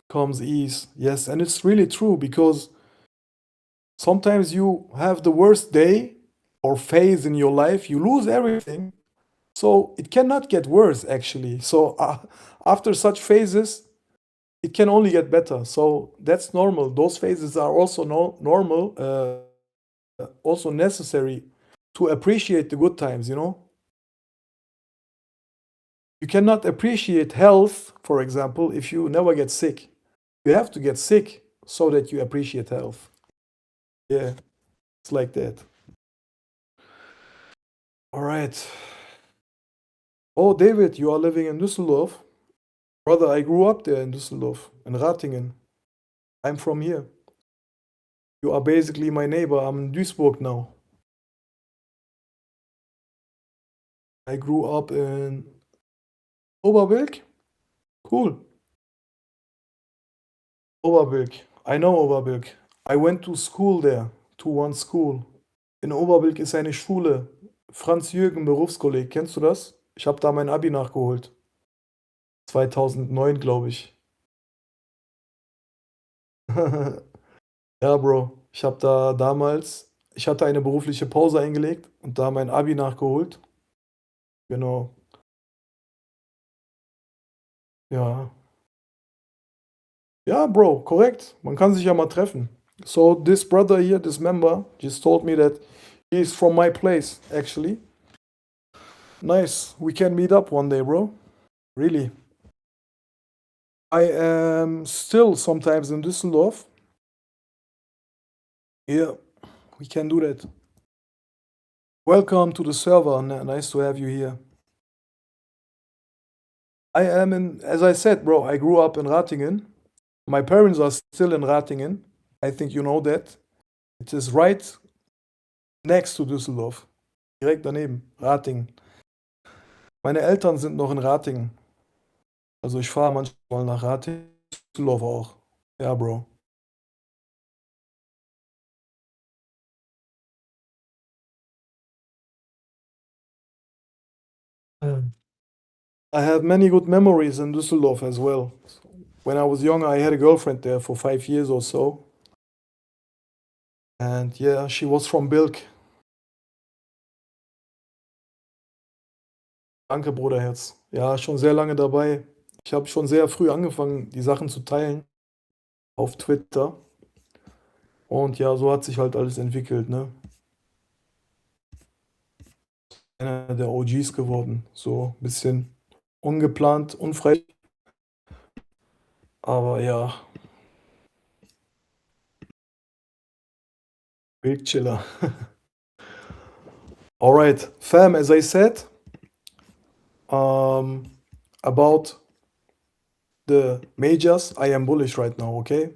comes ease. Yes, and it's really true because sometimes you have the worst day or phase in your life, you lose everything. So it cannot get worse, actually. So after such phases, it can only get better. So that's normal. Those phases are also normal, also necessary to appreciate the good times. You cannot appreciate health, for example, if you never get sick. You have to get sick so that you appreciate health. Yeah, it's like that. All right. Oh, David, you are living in Düsseldorf? Brother, I grew up there in Düsseldorf, in Ratingen. I'm from here. You are basically my neighbor. I'm in Duisburg now. I grew up in Oberbilk. Cool. Oberbilk. I know Oberbilk. I went to school there, to one school. In Oberbilk ist eine Schule. Franz-Jürgen Berufskolleg. Kennst du das? Ich habe da mein Abi nachgeholt. 2009, glaube ich. Ja, Bro. Ich habe da damals, ich hatte eine berufliche Pause eingelegt und da mein Abi nachgeholt. Genau. Ja. Ja, Bro, korrekt. Man kann sich ja mal treffen. So this brother here, this member, just told me that he's from my place, actually. Nice. We can meet up one day, bro. Really. I am still sometimes in Düsseldorf. Yeah, we can do that. Welcome to the server. Nice to have you here. I am in, as I said, bro, I grew up in Ratingen. My parents are still in Ratingen. I think you know that. It is right next to Düsseldorf. Direkt daneben. Ratingen. Meine Eltern sind noch in Ratingen. Also ich fahre manchmal nach Ratingen. Düsseldorf auch. Ja, Bro. I have many good memories in Düsseldorf as well. When I was young, I had a girlfriend there for 5 years or so. And yeah, she was from Bilk. Danke, Bruderherz. Ja, schon sehr lange dabei. Ich habe schon sehr früh angefangen, die Sachen zu teilen auf Twitter. Und ja, so hat sich halt alles entwickelt, ne? Einer der OGs geworden. So ein bisschen ungeplant, unfrei. Aber ja, Big Chiller. All right, fam, as I said, um, about the majors, I am bullish right now, okay?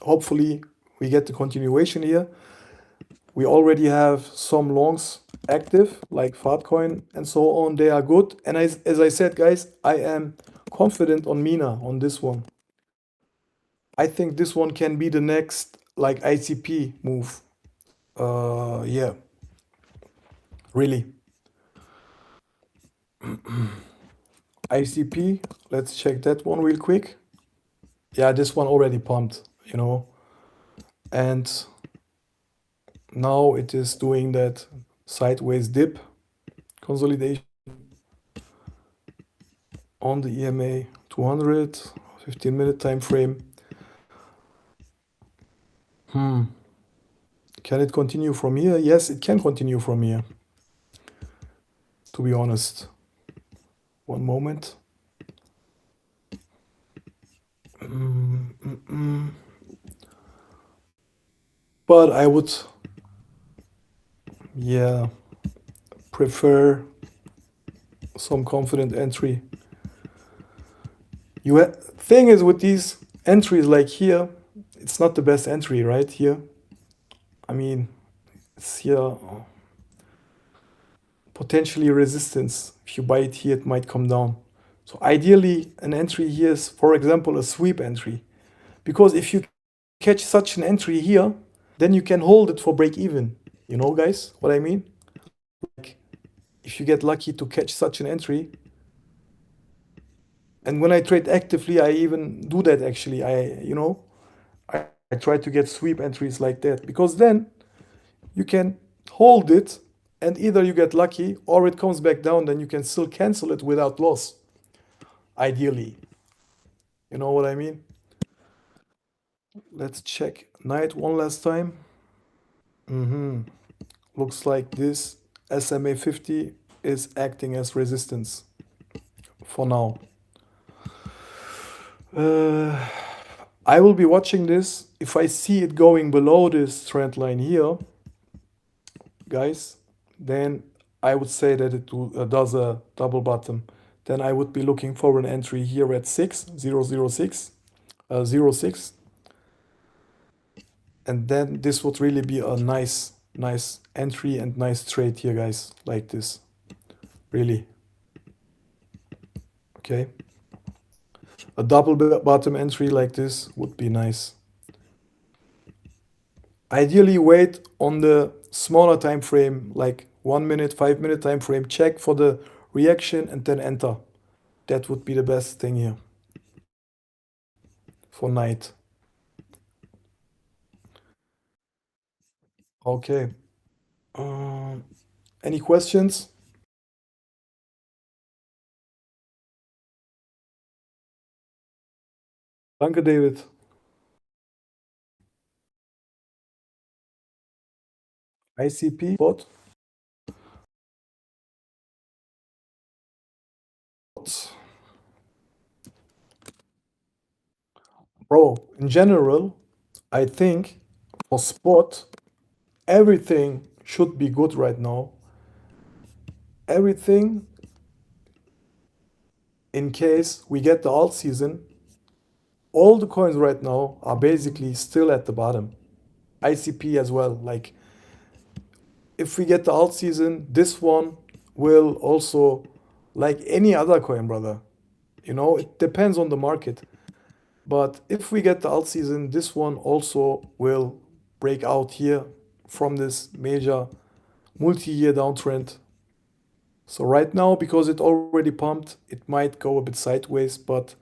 Hopefully, we get the continuation here. We already have some longs active, like Fartcoin and so on. They are good. And as I said, guys, I am confident on Mina on this one. I think this one can be the next like ICP move. Yeah, really. ICP, let's check that one real quick. Yeah, this one already pumped, you know. And now it is doing that sideways dip consolidation on the EMA 200, 15-minute time frame. Can it continue from here? Yes, it can continue from here, to be honest. One moment. But I would, yeah, prefer some confident entry. Thing is with these entries like here, it's not the best entry, right? Here, I mean, it's here potentially resistance. If you buy it here, it might come down. So ideally, an entry here is, for example, a sweep entry, because if you catch such an entry here, then you can hold it for break even. You know, guys, what I mean? Like, if you get lucky to catch such an entry, and when I trade actively, I even do that actually. I try to get sweep entries like that because then you can hold it and either you get lucky or it comes back down, then you can still cancel it without loss. Ideally. You know what I mean? Let's check night one last time. Looks like this SMA 50 is acting as resistance for now. I will be watching this. If I see it going below this trend line here, guys, then I would say that it does a double bottom. Then I would be looking for an entry here at 6,006, 06. And then this would really be a nice entry and nice trade here, guys, like this. Really. Okay. A double bottom entry like this would be nice. Ideally, wait on the smaller time frame, like 1 minute, 5 minute time frame. Check for the reaction and then enter. That would be the best thing here for night. Okay. Any questions? Danke, David. ICP bot. Bro, in general, I think for spot, everything should be good right now. Everything in case we get the alt season, all the coins right now are basically still at the bottom. ICP as well. Like, if we get the alt season, this one will also, like any other coin, brother. You know, it depends on the market. But if we get the alt season, this one also will break out here from this major multi-year downtrend. So right now, because it already pumped, it might go a bit sideways. But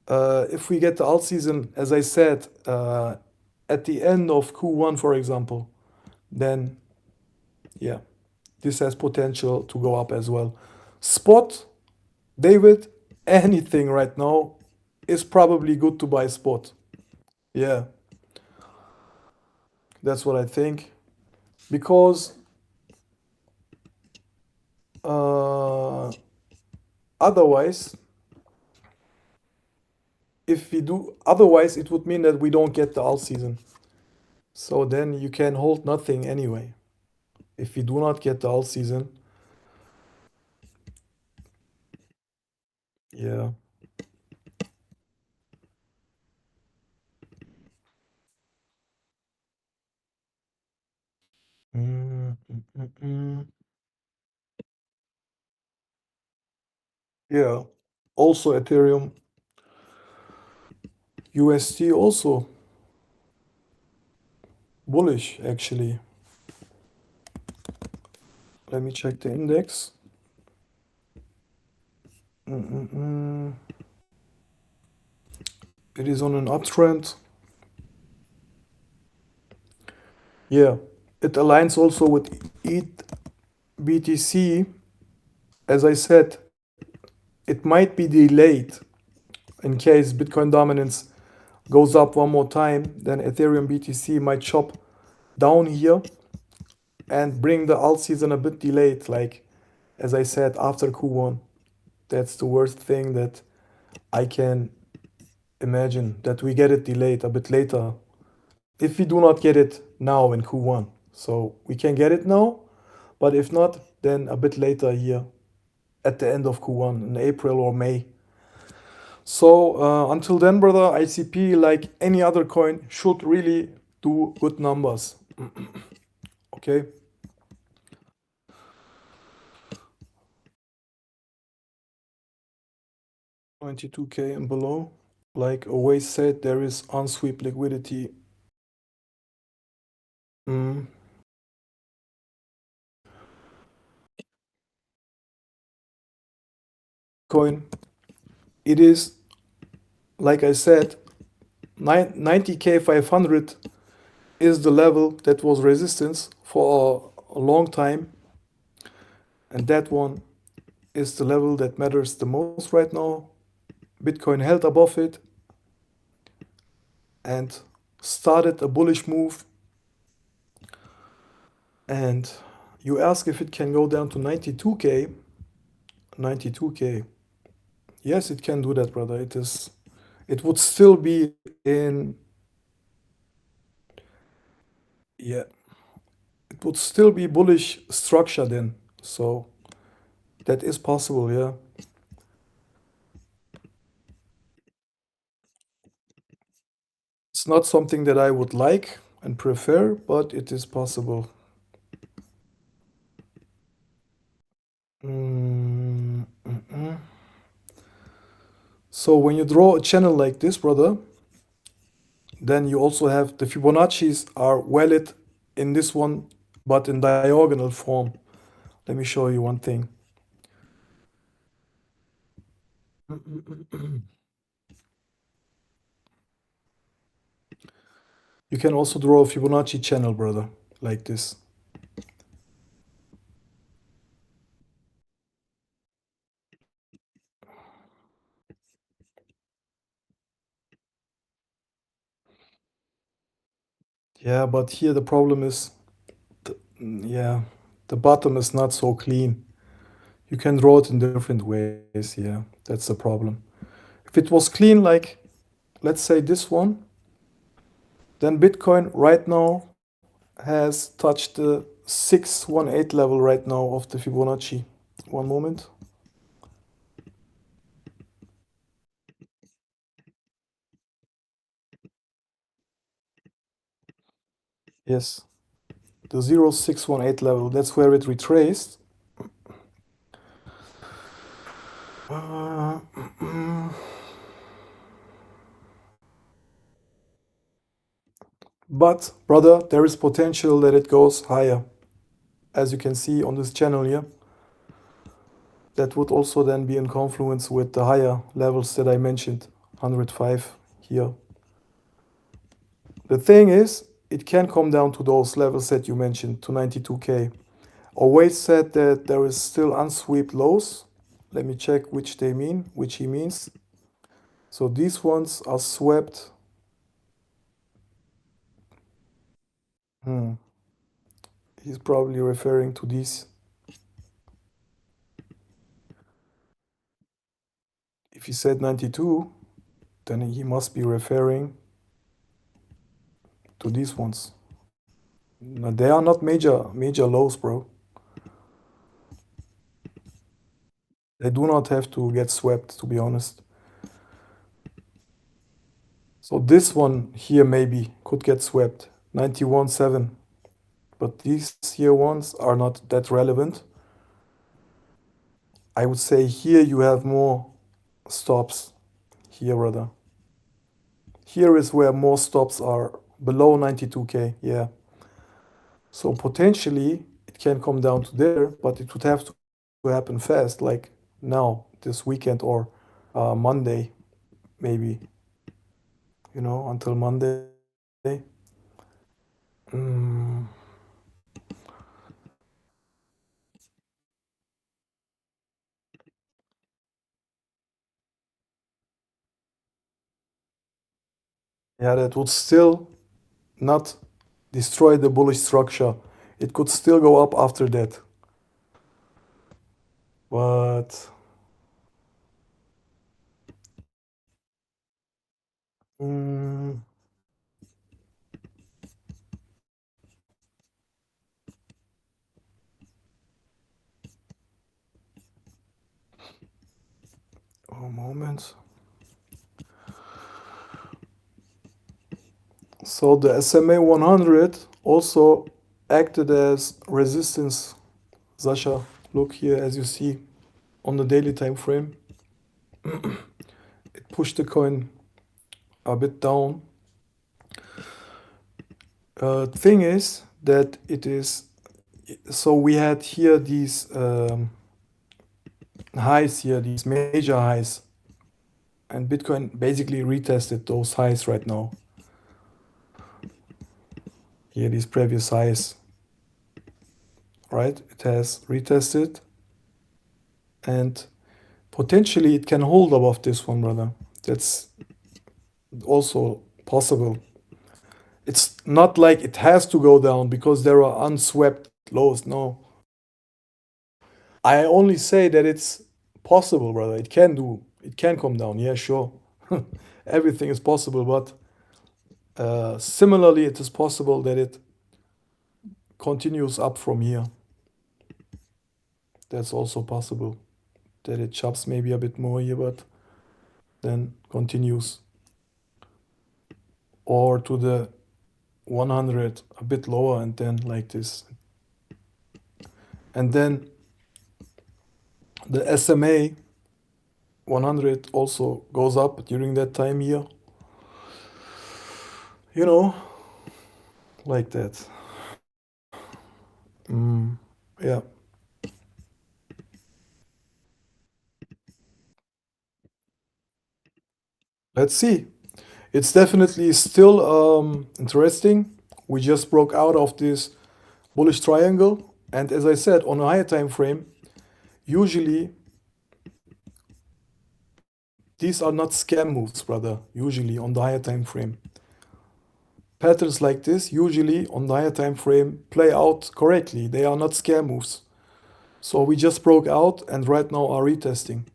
if we get the alt season, as I said, at the end of Q1, for example, then yeah, this has potential to go up as well. Spot, David, anything right now is probably good to buy spot. Yeah. That's what I think. Because uh, otherwise, if we do, otherwise, it would mean that we don't get the all season. So then you can hold nothing anyway. If we do not get the all season, yeah. Mm, mm, mm, mm. Yeah. Also Ethereum, USD also bullish actually. Let me check the index. Mm-mm-mm. It is on an uptrend. Yeah. It aligns also with ETH BTC. As I said, it might be delayed in case Bitcoin dominance goes up one more time, then Ethereum BTC might chop down here and bring the alt season a bit delayed, like as I said, after Q1. That's the worst thing that I can imagine, that we get it delayed a bit later. If we do not get it now in Q1. So we can get it now, but if not, then a bit later here at the end of Q1 in April or May. So until then, brother, ICP, like any other coin, should really do good numbers. Okay. 92K and below. Like always said, there is unsweep liquidity. Mm. Coin. It is, like I said, 90K 500 is the level that was resistance for a long time. And that one is the level that matters the most right now. Bitcoin held above it and started a bullish move. And you ask if it can go down to 92K. 92K. Yes, it can do that, brother. It is. It would still be in. Yeah, it would still be bullish structure then. So that is possible. Yeah, it's not something that I would like and prefer, but it is possible. Mm. So when you draw a channel like this, brother, then you also have the Fibonacci's are valid in this one, but in diagonal form. Let me show you one thing. You can also draw a Fibonacci channel, brother, like this. Yeah, but here the problem is, yeah, the bottom is not so clean. You can draw it in different ways. Yeah, that's the problem. If it was clean, like let's say this one, then Bitcoin right now has touched the 618 level right now of the Fibonacci. One moment. Yes, the 0618 level. That's where it retraced. Uh, but brother, there is potential that it goes higher, as you can see on this channel here. That would also then be in confluence with the higher levels that I mentioned, 105 here. The thing is, it can come down to those levels that you mentioned, to 92K. Always said that there is still unswept lows. Let me check which he means. So these ones are swept. Hmm. He's probably referring to these. If he said 92, then he must be referring to these ones. No, they are not major lows, bro. They do not have to get swept, to be honest. So this one here maybe could get swept. 91.7. But these here ones are not that relevant. I would say here you have more stops. Here, rather. Here is where more stops are below 92K. Yeah. So potentially it can come down to there, but it would have to happen fast, like now, this weekend or Monday, maybe, until Monday. Mm, yeah, that would still not destroy the bullish structure. It could still go up after that. But, mm, a moment. So the SMA 100 also acted as resistance. Sasha, look here, as you see on the daily time frame, it pushed the coin a bit down. Thing is that it is so we had here these highs here, these major highs, and Bitcoin basically retested those highs right now. Here, these previous highs, right? It has retested, and potentially it can hold above this one, brother. That's also possible. It's not like it has to go down because there are unswept lows. No. I only say that it's possible, brother. It can come down. Yeah, sure. Everything is possible, but similarly, it is possible that it continues up from here. That's also possible. That it chops maybe a bit more here, but then continues. Or to the 100, a bit lower, and then like this. And then the SMA 100 also goes up during that time here. You know, like that. Mm, yeah. Let's see. It's definitely still interesting. We just broke out of this bullish triangle, and as I said, on a higher time frame, usually these are not scam moves, brother. Usually on the higher time frame, patterns like this usually on the higher time frame play out correctly. They are not scam moves. So we just broke out, and right now are retesting.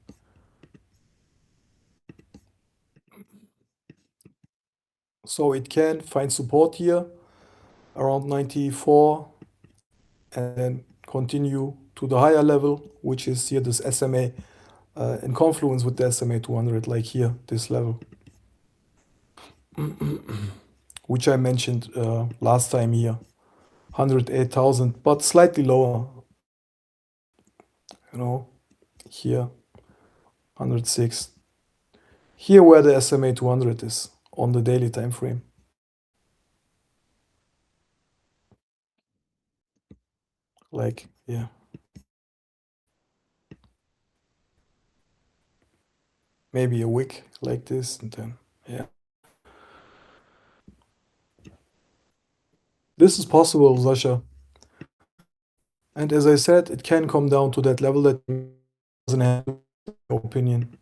So it can find support here around 94 and then continue to the higher level, which is here this SMA in confluence with the SMA 200, like here, this level, which I mentioned last time here, 108,000, but slightly lower, you know, here, 106. Here where the SMA 200 is on the daily time frame. Like, yeah, maybe a wick like this, and then, yeah. This is possible, Sasha. And as I said, it can come down to that level that doesn't have opinion.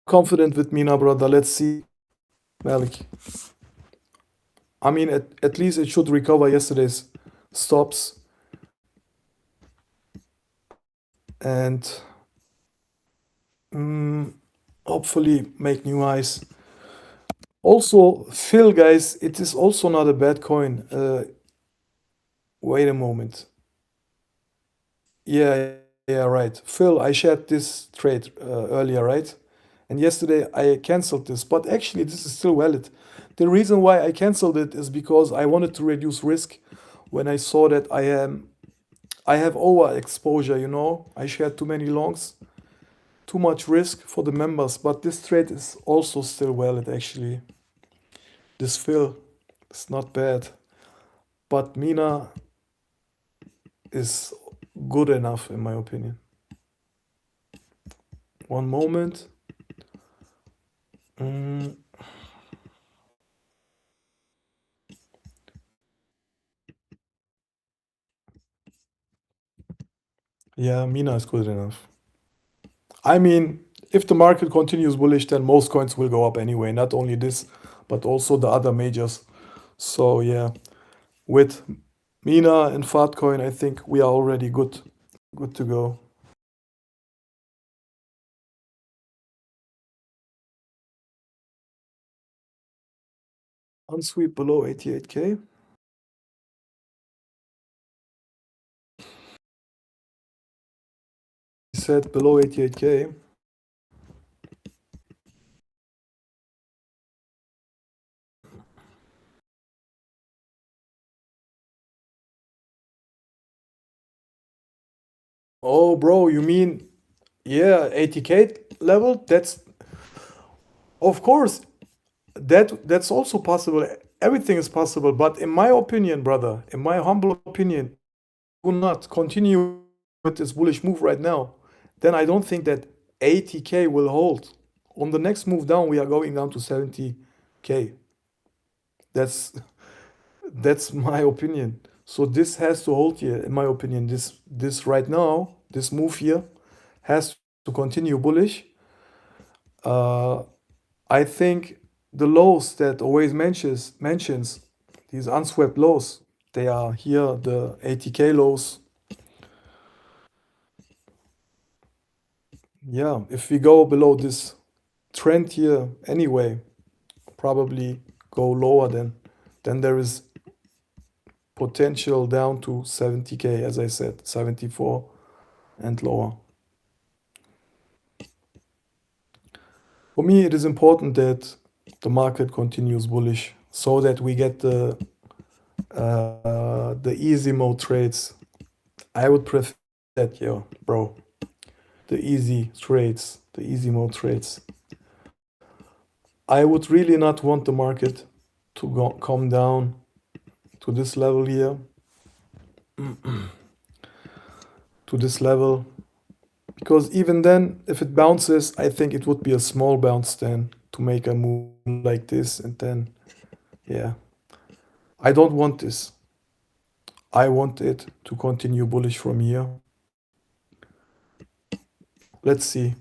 Confident with me now, brother. Let's see. Malik. I mean, at least it should recover yesterday's stops and mm, hopefully make new highs. Also, Phil, guys, it is also not a bad coin. Wait a moment. Yeah, yeah, right. Phil, I shared this trade earlier, right? And yesterday I canceled this, but actually this is still valid. The reason why I canceled it is because I wanted to reduce risk when I saw that I have overexposure, you know. I shared too many longs, too much risk for the members, but this trade is also still valid actually. This Phil is not bad, but Mina is good enough in my opinion. One moment. Mm, yeah, Mina is good enough. I mean, if the market continues bullish, then most coins will go up anyway. Not only this, but also the other majors. So yeah, with Mina and Fartcoin, I think we are already good to go. Unsweep below 88K. He said below 88K. Oh, bro, you mean yeah, 80K level? That's of course that's also possible. Everything is possible, but in my opinion, brother, in my humble opinion, do not continue with this bullish move right now, then I don't think that 80K will hold. On the next move down, we are going down to 70K. That's that's my opinion. So this has to hold here, in my opinion. This right now, this move here has to continue bullish. Uh, I think the lows that always mentions these unswept lows, they are here, the 80K lows. Yeah, if we go below this trend here anyway, probably go lower then there is potential down to 70K, as I said, 74 and lower. For me, it is important that the market continues bullish so that we get the easy mode trades. I would prefer that, yo, bro. The easy trades, the easy mode trades. I would really not want the market to come down to this level here, to this level, because even then, if it bounces, I think it would be a small bounce then to make a move like this, and then, yeah, I don't want this. I want it to continue bullish from here. Let's see.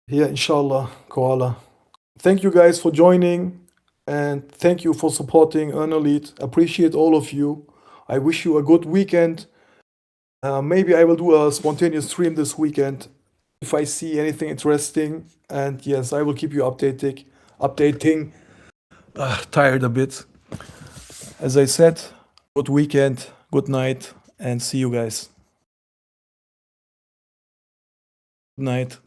Yeah, inshallah, koala. Thank you guys for joining and thank you for supporting Earn Appreciate all of you. I wish you a good weekend. Maybe I will do a spontaneous stream this weekend if I see anything interesting. And yes, I will keep you updating. Tired a bit. As I said, good weekend, good night, and see you guys. Good night.